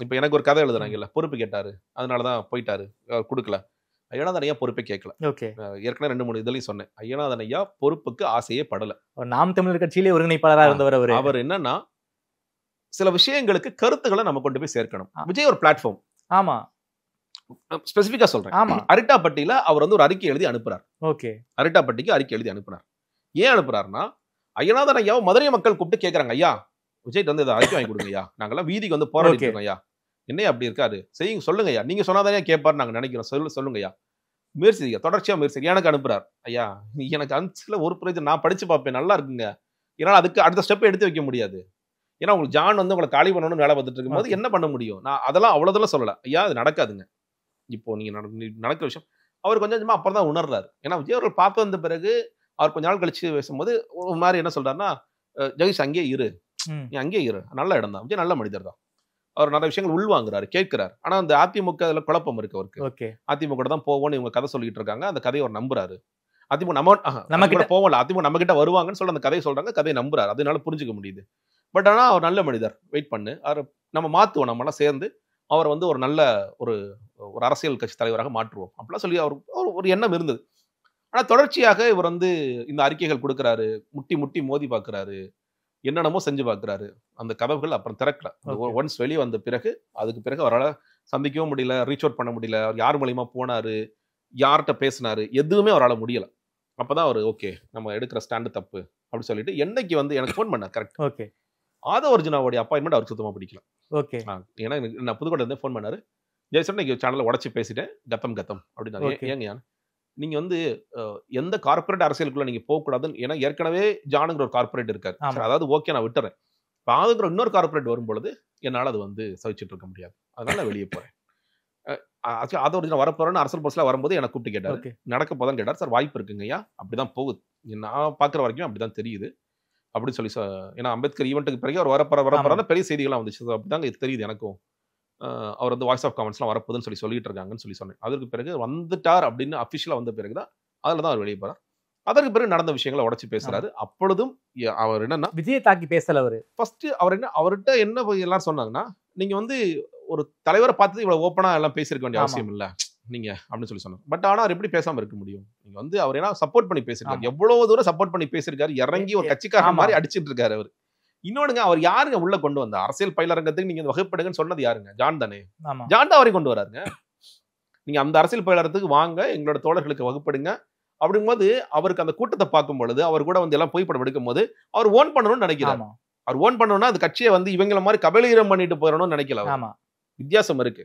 இப்ப எனக்கு ஒரு கதை எழுதுறாங்கல்ல, பொறுப்பு கேட்டாரு, அதனாலதான் போயிட்டாரு, கொடுக்கல. ஐயநாதன் ஐயா பொறுப்பே கேட்கல. ஏற்கனவே 2-3 இதுலயும் சொன்னேன். ஐயநாதன் ஐயா பொறுப்புக்கு ஆசையே படல. நாம் தமிழர் கட்சியிலே ஒருங்கிணைப்பாளராக இருந்தவர். அவர் என்னன்னா, சில விஷயங்களுக்கு கருத்துக்களை நம்ம கொண்டு போய் சேர்க்கணும். விஜய் ஒரு பிளாட்ஃபார்ம். ஆமா, ஸ்பெசிபிக்கா சொல்றேன். ஆமா, அரிட்டாப்பட்டியில அவர் வந்து ஒரு அறிக்கை எழுதி அனுப்புறார். அரிட்டாப்பட்டிக்கு அறிக்கை எழுதி அனுப்புறார். ஏன் அனுப்புறாருன்னா, ஐயநாதன் ஐயாவை மதுரை மக்கள் கூப்பிட்டு கேட்கறாங்க, ஐயா விஜய்ட்டு வந்து அறிக்கை வாங்கி கொடுங்க ஐயா, நாங்கெல்லாம் வீதிக்கு வந்து போராடிட்டு இருக்கோம் ஐயா, என்னையா அப்படி இருக்காரு, செய்யுங்க, சொல்லுங்க ஐயா, நீங்க சொன்னாதானே கேட்பாரு நாங்க நினைக்கிறோம், சொல்லுங்க ஐயா, முயற்சி தொடர்ச்சியா முயற்சி. எனக்கு அனுப்புறாரு. ஐயா எனக்கு அனுப்பிச்சுல ஒரு பிரயோஜனம், நான் படிச்சு பார்ப்பேன், நல்லா இருக்குங்க, ஏன்னா அதுக்கு அடுத்த ஸ்டெப் எடுத்து வைக்க முடியாது. ஏன்னா உங்களுக்கு ஜான் வந்து உங்களை காலி பண்ணணும்னு வேலை பார்த்துட்டு இருக்கும் போது என்ன பண்ண முடியும்? நான் அதெல்லாம் அவ்வளோதெல்லாம் சொல்லலை. ஐயா அது நடக்காதுங்க. இப்போ நீங்க நடக்கிற விஷயம் அவர் கொஞ்சம் கொஞ்சமா அப்புறம் தான் உணர்றாரு. ஏன்னா விஜய் அவர்கள் பார்த்து வந்த பிறகு அவர் கொஞ்ச நாள் கழிச்சு பேசும்போது ஒரு மாதிரி என்ன சொல்றாருன்னா, ஜெகதீஷ் அங்கேயே இரு, நீ அங்கேயே இரு, நல்ல இடம் தான், விஜய் நல்ல மனிதர் தான், அவர் நிறைய விஷயங்கள் உள்வாங்குறாரு, கேட்கிறாரு. ஆனா அந்த அதிமுக அதுல குழப்பம் இருக்கு அவருக்கு. அதிமுக தான் போவோம்னு இவங்க கதை சொல்லிட்டு இருக்காங்க. அந்த கதையை அவர் நம்புறாரு. அதிமுக நம்ம கிட்ட போவோம்ல, அதிமுக நம்ம கிட்ட வருவாங்கன்னு சொல்ல அந்த கதையை சொல்றாங்க, கதையை நம்புறாரு. அதனால புரிஞ்சுக்க முடியுது. பட் ஆனா அவர் நல்ல மனிதர், வெயிட் பண்ணு, அவர் நம்ம மாத்துவோம், நம்மளாம் சேர்ந்து அவர் வந்து ஒரு நல்ல ஒரு அரசியல் கட்சி தலைவராக மாற்றுவோம் அப்படிலாம் சொல்லி அவர் ஒரு எண்ணம் இருந்தது. ஆனா தொடர்ச்சியாக இவர் வந்து இந்த அறிக்கைகள் கொடுக்குறாரு, முட்டி முட்டி மோதி பார்க்கிறாரு, என்னென்னமோ செஞ்சு பார்க்குறாரு. அந்த கதவுகள் அப்புறம் திறக்கல. ஒன்ஸ் வெளியே வந்த பிறகு அதுக்கு பிறகு அவரால் சந்திக்கவும் முடியல, ரீச் அவுட் பண்ண முடியல, யார் மூலியமா போனாரு, யார்கிட்ட பேசினாரு, எதுவுமே அவரால் முடியல. அப்பதான் அவர் ஓகே நம்ம எடுக்கிற ஸ்டாண்டு தப்பு அப்படின்னு சொல்லிட்டு என்னைக்கு வந்து எனக்கு ஃபோன் பண்ணார். கரெக்ட், ஆதவ அர்ஜுனாவுடைய அப்பாயின்மெண்ட் அவருக்கு சுத்தமாக பிடிக்கல. ஏன்னா நான் புதுக்கோட்டை இருந்து ஃபோன் பண்ணாரு, ஜெயசன் இன்னைக்கு சேனலை உடச்சி பேசிட்டேன், கத்தம் அப்படின்னு. ஏங்க நீங்க வந்து எந்த கார்பரேட் அரசியலுக்குள்ள நீங்க போகக்கூடாதுன்னு, ஏன்னா ஏற்கனவே ஜானுங்கிற ஒரு கார்பரேட் இருக்காரு, அதாவது ஓகே நான் விட்டுறேன், பாதுங்கிற இன்னொரு கார்பரேட் வரும்பொழுது என்னால் அது வந்து சகிச்சுட்டு இருக்க முடியாது, அதனால நான் வெளியே போறேன். ஆதவ அர்ஜுனா வரப்போறேன்னு அரசியல் பஸ்ல வரும்போது எனக்கு கூப்பிட்டு கேட்டாரு, நடக்க போதான் கேட்டார். சார் வாய்ப்பு இருக்குங்க ஐயா, அப்படிதான் போகுது, நான் பாக்குற வரைக்கும் அப்படிதான் தெரியுது அப்படின்னு சொல்லி. ஏன்னா அம்பேத்கர் ஈவெண்ட்டுக்கு பிறகு அவர் வரப்போறான பெரிய செய்திகள்லாம் வந்துச்சு, அப்படிதாங்க இது தெரியுது எனக்கும். அவர் வந்து வாய்ஸ் ஆஃப் காமெண்ட்ஸ்லாம் வரப்போகுதுன்னு சொல்லிட்டு இருக்காங்கன்னு சொன்னேன். அதற்கு பிறகு வந்துட்டார் அப்படின்னு அஃபிஷியலா வந்த பிறகுதான் அதில் தான் அவர் வெளியே போறார். அதற்கு பிறகு நடந்த விஷயங்களை உடச்சு பேசுறாரு. அப்பொழுதும் அவர் என்னன்னா விஜயை தாக்கி பேசல. அவரு ஃபர்ஸ்ட் அவர் என்ன அவர்கிட்ட என்ன எல்லாரும் சொன்னாங்கன்னா, நீங்க வந்து ஒரு தலைவரை பார்த்து இவ்வளவு ஓப்பனா எல்லாம் பேசியிருக்க வேண்டிய அவசியம் இல்லை நீங்க அப்படின்னு சொல்லி சொன்னார். பட் ஆனா அவர் எப்படி பேசாம இருக்க முடியும்? நீங்க வந்து அவர் என்ன சப்போர்ட் பண்ணி பேசிருக்காரு, எவ்வளவு தூரம் சப்போர்ட் பண்ணி பேசிருக்காரு, இறங்கி ஒரு கட்சிக்காரன் மாதிரி அடிச்சிட்டு இருக்காரு அவர். இன்னொன்னுங்க, அவர் யாருங்க உள்ள கொண்டு வந்த அரசியல் பயிலரங்கத்துக்கு நீங்க வகுப்படுங்கன்னு சொன்னது யாருங்க? ஜான் தானே. ஜான் தான் அவரை கொண்டு வராருங்க. நீங்க அந்த அரசியல் பயிலரத்துக்கு வாங்க, எங்களோட தோழர்களுக்கு வகுப்படுங்க அப்படிங்கும்போது அவருக்கு அந்த கூட்டத்தை பார்க்கும் பொழுது, அவர் கூட வந்து எல்லாம் புகைப்படம் எடுக்கும் போது அவர் ஓன் பண்ணணும்னு நினைக்கிறாரு. அவர் ஓன் பண்ணணும்னா அது கட்சியை வந்து இவங்களை மாதிரி கபலீகரம் பண்ணிட்டு போயிடணும்னு நினைக்கல. வித்தியாசம் இருக்கு.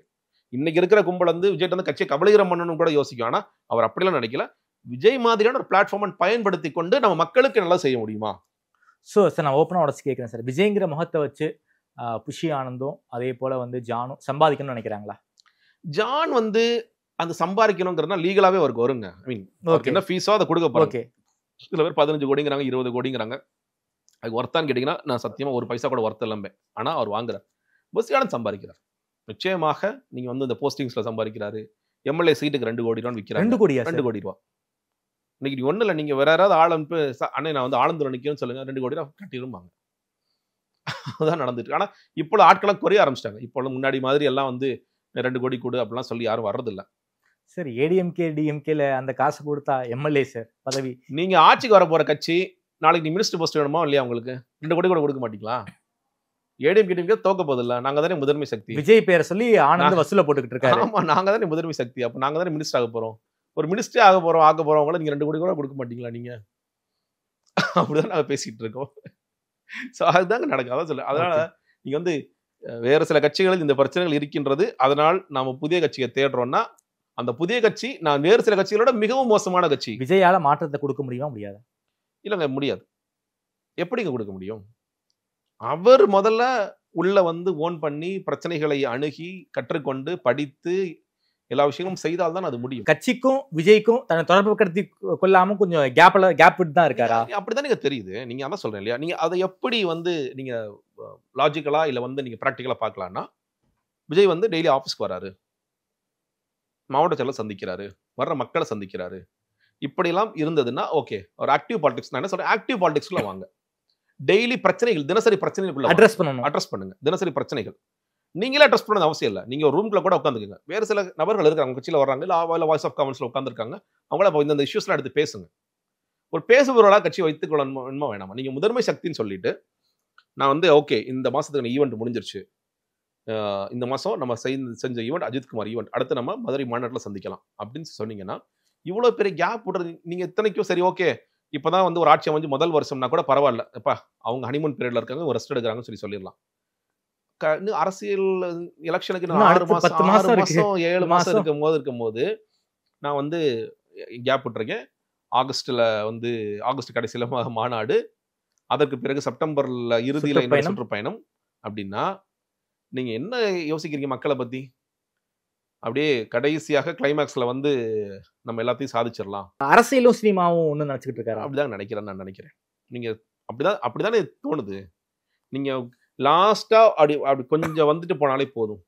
இன்னைக்கு இருக்கிற கும்பல் வந்து விஜய் வந்து கட்சியை கபலீகரம் பண்ணணும்னு கூட யோசிக்கும். ஆனா அவர் அப்படிலாம் நினைக்கல. விஜய் மாதிரியான ஒரு பிளாட்ஃபார்ம் பயன்படுத்தி கொண்டு நம்ம மக்களுக்கு நல்லா செய்ய முடியுமா? ஸோ சார் நான் ஓப்பனாக உடச்சு கேட்குறேன் சார், விஜய்ங்கிற முகத்தை வச்சு புஷி ஆனந்தும் அதே போல் வந்து ஜானும் சம்பாதிக்கணும்னு நினைக்கிறாங்களா? ஜான் வந்து அந்த சம்பாதிக்கணுங்கிறதுனா லீகலாகவே அவருக்கு வருங்க. ஐ மீன் என்ன ஃபீஸோ அதை கொடுக்க போகிறோம். சில பேர் 15 கோடிங்கிறாங்க, 20 கோடிங்கிறாங்க. அதுக்கு ஒர்த்தான்னு கேட்டிங்கன்னா நான் சத்தியமாக ஒரு பைசா கூட ஒர்த் இல்லம்பேன். ஆனால் அவர் வாங்குறார். பஸ்யானந்த் சம்பாதிக்கிறார். நிச்சயமாக நீங்கள் வந்து இந்த போஸ்டிங்ஸில் சம்பாதிக்கிறாரு. எம்எல்ஏ சீட்டுக்கு 2 கோடி ரூபான்னு விற்கிறார். 2 கோடி ரூபா இன்னைக்கு நீ ஒண்ணு இல்ல, நீங்க வேற யாராவது ஆள் அனுப்பி அண்ணே நான் வந்து ஆனந்தூர் நிற்கிறேன்னு சொல்லுங்க, 2 கோடி ரூபா கட்டிருப்பாங்க. அதான் நடந்துட்டு. ஆனா இப்போ ஆட்களாம் குறைய ஆரம்பிச்சிட்டாங்க. இப்போ முன்னாடி மாதிரி எல்லாம் வந்து 2 கோடி கொடு அப்படிலாம் சொல்லி யாரும் வர்றதில்ல. சரி, ஏடிஎம்கே டிஎம்கேல அந்த காசு கொடுத்தா எம்எல்ஏ சார் பதவி, நீங்க ஆட்சிக்கு வர போற கட்சி, நாளைக்கு நீ மினிஸ்டர் போஸ்ட் வேணுமா இல்லையா உங்களுக்கு? 2 கோடி கூட கொடுக்க மாட்டீங்களா? ஏடிஎம்கே தோக்க போதில்ல, நாங்க தானே முதன்மை சக்தி. விஜய் பேரை சொல்லி ஆனந்த் வசூல போட்டுக்கிட்டு இருக்காரு. ஆமா, நாங்க தானே முதன்மை சக்தி. அப்ப நாங்க தானே மினிஸ்டர் ஆக போறோம். ஒரு மினிஸ்டரே ஆக போறவங்கள நீங்க 2 கோடி கூட கொடுக்க மாட்டீங்களா நீங்க? அப்படிதான் நாங்க பேசிட்டு இருக்கோம். சோ அதுதாங்க நடக்கும். அதான் சொல்ல. அதனால நீங்க வந்து வேற சில கட்சிகளில் இந்த பிரச்சனைகள் இருக்கின்றது, அதனால் நாம புதிய கட்சியை தேடுறோம்னா அந்த புதிய கட்சி நான் வேறு சில கட்சிகளோட மிகவும் மோசமான கட்சி. விஜயால மாற்றத்தை கொடுக்க முடியுமா முடியாது? இல்லங்க, முடியாது. எப்படிங்க கொடுக்க முடியும்? அவர் முதல்ல உள்ள வந்து ஓன் பண்ணி பிரச்சனைகளை அணுகி கற்றுக்கொண்டு படித்து எல்லா விஷயங்களும் செய்தால்தான் அது முடியும். கட்சிக்கும் விஜய்க்கும் தன்னை தொடர்பு கடத்தி கொள்ளாம கொஞ்சம் கேப் விட்டு தான் இருக்காரா? அப்படிதான் நீங்க தெரியுது. நீங்க அதான் சொல்றேன் இல்லையா, நீங்க அதை எப்படி வந்து நீங்க லாஜிக்கலா இல்ல வந்து நீங்க பிராக்டிக்கலா பார்க்கலாம்னா, விஜய் வந்து டெய்லி ஆஃபீஸ்க்கு வராரு, மாவட்ட செயலர் சந்திக்கிறாரு, வர்ற மக்களை சந்திக்கிறாரு. இப்படியெல்லாம் இருந்ததுன்னா ஓகே. ஒரு ஆக்டிவ் பாலிடிக்ஸ், நான் என்ன சொல்றேன், ஆக்டிவ் பாலிடிக்ஸ்ல வாங்க. டெய்லி பிரச்சனைகள், தினசரி பிரச்சனைகளுக்குள்ள அட்ரஸ் பண்ணுங்க. தினசரி பிரச்சனைகள் நீங்களே அட்ரஸ் பண்ண அவசியம் இல்லை. நீங்க ஒரு ரூம்ல கூட உட்காந்துக்குங்க. வேற சில நபர்கள் இருக்காங்க கட்சியில வர்றாங்க, இல்ல வாய்ஸ் ஆஃப் காமன்ஸ்ல உட்காந்துருக்காங்க, அவங்கள இந்த இஷ்யூஸ்லாம் எடுத்து பேசுங்க. ஒரு பேசுபவர்களா கட்சி வைத்துக் கொள்ளணுமா வேணாமா? நீங்க முதன்மை சக்தின்னு சொல்லிட்டு நான் வந்து ஓகே இந்த மாசத்துக்கு ஈவெண்ட் முடிஞ்சிருச்சு, இந்த மாசம் நம்ம செஞ்ச ஈவெண்ட் அஜித்குமார் ஈவெண்ட், அடுத்து நம்ம மதுரை மாநாட்டில் சந்திக்கலாம் அப்படின்னு சொன்னீங்கன்னா, இவ்வளவு பெரிய கேப் விடுறது நீங்க இத்தனைக்கும் சரி ஓகே. இப்பதான் வந்து ஒரு ஆட்சி அமைஞ்சு முதல் வருஷம்னா கூட பரவாயில்ல, எப்பா அவங்க ஹனிமூன் பீரியட்ல இருக்காங்க, ஒரு ரெஸ்ட் எடுக்கிறாங்கன்னு சொல்லிடலாம். அரசியல் எலெக்ஷனுக்கு 6 மாசம் 7 மாசம் இருக்கும் போது நான் வந்து கேப் விட்டுருக்கேன். ஆகஸ்ட் கடைசியில மாநாடு, அதற்கு பிறகு செப்டம்பர்ல இறுதியில சுற்றுப்பயணம். அப்படின்னா நீங்க என்ன யோசிக்கிறீங்க மக்களை பத்தி? அப்படியே கடைசியாக கிளைமேக்ஸ்ல வந்து நம்ம எல்லாத்தையும் சாதிச்சிடலாம். அரசியலும் சினிமாவும் ஒண்ணு நினைச்சுக்கிட்டு இருக்காரு. அப்படிதான் நான் நினைக்கிறேன். நீங்க அப்படிதானே தோணுது. நீங்க லாஸ்டா அப்படி கொஞ்சம் வந்துட்டு போனாலே போதும்.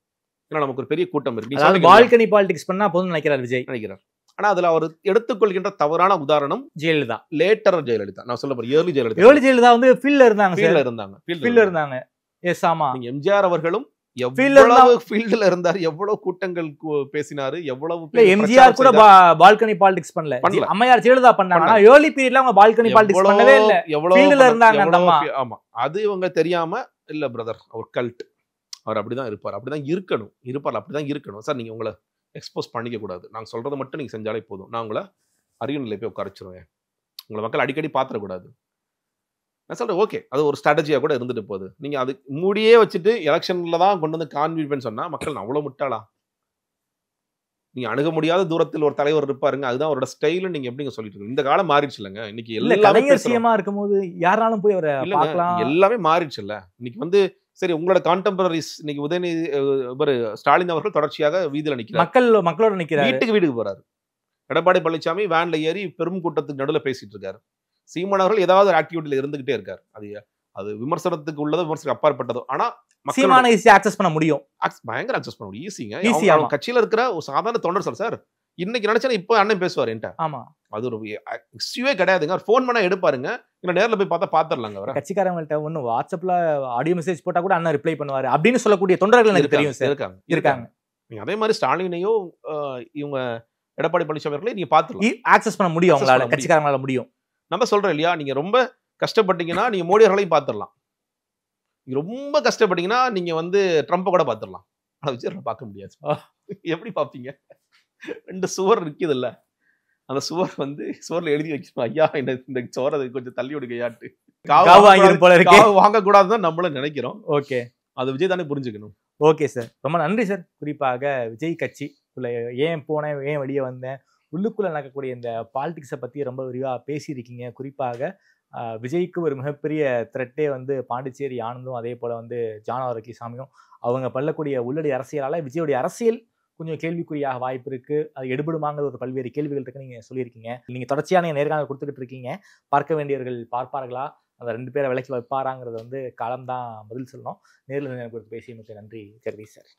ஏன்னா நமக்கு ஒரு பெரிய கூட்டம் இருக்கு. பால்கனி பாலிடிக்ஸ் பண்ணா போதும் நினைக்கிறார் விஜய். ஆனா அதுல அவர் எடுத்துக்கொள்கின்ற தவறான உதாரணம் ஜெயலலிதா, லேட்டர் ஜெயலலிதா. நான் சொல்ல போறேன் ஏர்லி ஜெயலலிதா வந்து ஃபீல்ட்ல இருந்தாங்க. எஸ் ஆமா. நீங்க எம்ஜிஆர் அவர்களும் எவ்வளவு ஃபீல்ட்ல இருந்தார், எவ்வளவு கூட்டங்கள் பேசினாரு, எவ்வளவு எம்ஜிஆர் கூட பால்கனி பாலிடிக்ஸ் பண்ணல. அம்மையார் ஜெயலலிதா பண்ணாங்க. ஏர்லி பீரியட்ல அவங்க பால்கனி பாலிடிக்ஸ் பண்ணவே இல்ல. ஃபீல்ட்ல இருந்தாங்க. ஆமா, அது இவங்க தெரியாம இல்ல பிரதர், அவர் கல்ட், அவர் அப்படிதான் இருப்பார், அப்படிதான் இருக்கணும் சார். நீங்க உங்களை எக்ஸ்போஸ் பண்ணிக்க கூடாது. நாங்க சொல்றதை மட்டும் நீங்க செஞ்சாலே போதும். நான் உங்களை அறிவு நிலை போய் உட்காரச்சிருவேன். உங்களை மக்கள் அடிக்கடி பாத்திரக்கூடாது. நான் சொல்றேன் ஓகே, அது ஒரு ஸ்ட்ராட்டஜியா கூட இருந்துட்டு போகுது. நீங்க அது மூடியே வச்சுட்டு எலெக்ஷன்ல தான் கொண்டு வந்து கான்விப்பேன்னு சொன்னா மக்கள் அவ்வளவு முட்டாளா? நீங்க அணுக முடியாத தூரத்தில் ஒரு தலைவர் இருப்பாருங்க, அதுதான் அவரோட ஸ்டைல். நீங்க எப்படிங்க சொல்லிட்டு இருக்கீங்க? இந்த காலம் மாறிடுச்சு இல்லங்க. இன்னைக்கு எல்லாமே சிஎம்மா இருக்கும்போது யாராலும் போய் அவரை பார்க்கலாம். எல்லாமே மாறிடுச்சு இல்ல. இன்னைக்கு வந்து சரி, உங்களோட கான்டெம்பரரிஸ் இன்னைக்கு உதயநிதி ஸ்டாலின் அவர்கள் தொடர்ச்சியாக வீதியில நிக்கிறார், மக்களோட நிக்கிறார், வீட்டுக்கு போறாரு. எடப்பாடி பழனிசாமி வேன்ல ஏறி பெரும் கூட்டத்துக்கு நடுவில் பேசிட்டு இருக்காரு. சீமான் அவர்கள் ஏதாவது ஒரு ஆக்டிவிட்டியில இருந்துகிட்டே இருக்காரு. அது விமர்சனத்துக்கு உள்ளதோ விமர்சனம் அப்பாற்பட்டதோ. ஆனா சீமானை ஈஸியா அக்சஸ் பண்ண முடியும். பயங்கர அக்சஸ் பண்ண முடியும். ஈஸிங்க. கட்சியில இருக்கிற ஒரு சாதாரண தொண்டர் சார் இன்னைக்கு நினைச்சா இப்ப அண்ணன் பேசுவார் என்கிட்ட. ஆமா, அது ஒரு இஷ்யூவே கிடையாதுங்க. போன் பண்ணா எடுப்பாருங்க, இல்ல நேர்ல போய் பார்த்தா பாத்துறலாங்க. அவரை கட்சிக்காரங்கள்ட்ட ஒண்ணு வாட்ஸ்அப்ல ஆடியோ மெசேஜ் போட்டா கூட அண்ணன் ரிப்ளை பண்ணுவாரு அப்படின்னு சொல்லக்கூடிய தொண்டர்கள் எனக்கு தெரியும் சார். இருக்காங்க. நீங்க அதே மாதிரி ஸ்டாலினையோ இவங்க எடப்பாடி பழனிசாமி அவர்களே நீங்க பாத்துக்கலாம், ஆக்சஸ் பண்ண முடியும். அவங்களால கட்சிக்காரங்களால முடியும். நம்ம சொல்றோம் இல்லையா, நீங்க ரொம்ப கஷ்டப்பட்டீங்கன்னா நீங்க மோடி அவர்களையும் பாத்துடலாம். நீங்க ரொம்ப கஷ்டப்பட்டீங்கன்னா நீங்க வந்து ட்ரம்ப்பை கூட பாத்துடலாம். ஆனா விஜய் பார்க்க முடியாது. எப்படி பாப்பீங்க? 2 சுவர் இருக்குது இல்ல, அந்த சுவர் வந்து சுவர்ல எழுதி வைக்கணும், ஐயா இந்த சுவரை கொஞ்சம் தள்ளி விடுகையாட்டு. வாங்க கூடாதுதான் நம்மளும் நினைக்கிறோம். ஓகே, அது விஜய் தானே புரிஞ்சுக்கணும். ஓகே சார், ரொம்ப நன்றி சார். குறிப்பாக விஜய் கட்சிக்குள்ள ஏன் போனேன், ஏன் வெளியே வந்தேன், உள்ளுக்குள்ள நடக்கக்கூடிய இந்த பாலிடிக்ஸை பத்தி ரொம்ப விரிவா பேசியிருக்கீங்க. குறிப்பாக விஜய்க்கு ஒரு மிகப்பெரிய த்ரெட்டே வந்து பாண்டிச்சேரி ஆனந்தும், அதே போல வந்து ஜான் ஆரோக்கியசாமியும் அவங்க பல்லக்கூடிய உள்ளடி அரசியலால விஜயோடைய அரசியல் கொஞ்சம் கேள்விக்குறியாக வாய்ப்பு இருக்கு. அது எடுபடுமாங்கிற ஒரு பல்வேறு கேள்விகள் இருக்கு நீங்க சொல்லியிருக்கீங்க. நீங்க தொடர்ச்சியான நேர்காணல் கொடுத்துக்கிட்டு இருக்கீங்க. பார்க்க வேண்டியவர்கள் பார்ப்பார்களா, அந்த 2 பேரை விலக்கி வைப்பாராங்கிறது வந்து காலம்தான் பதில் சொல்லணும். நேரில் கொடுத்து பேசியமைக்கு நன்றி ஜெகதீஷ் சார்.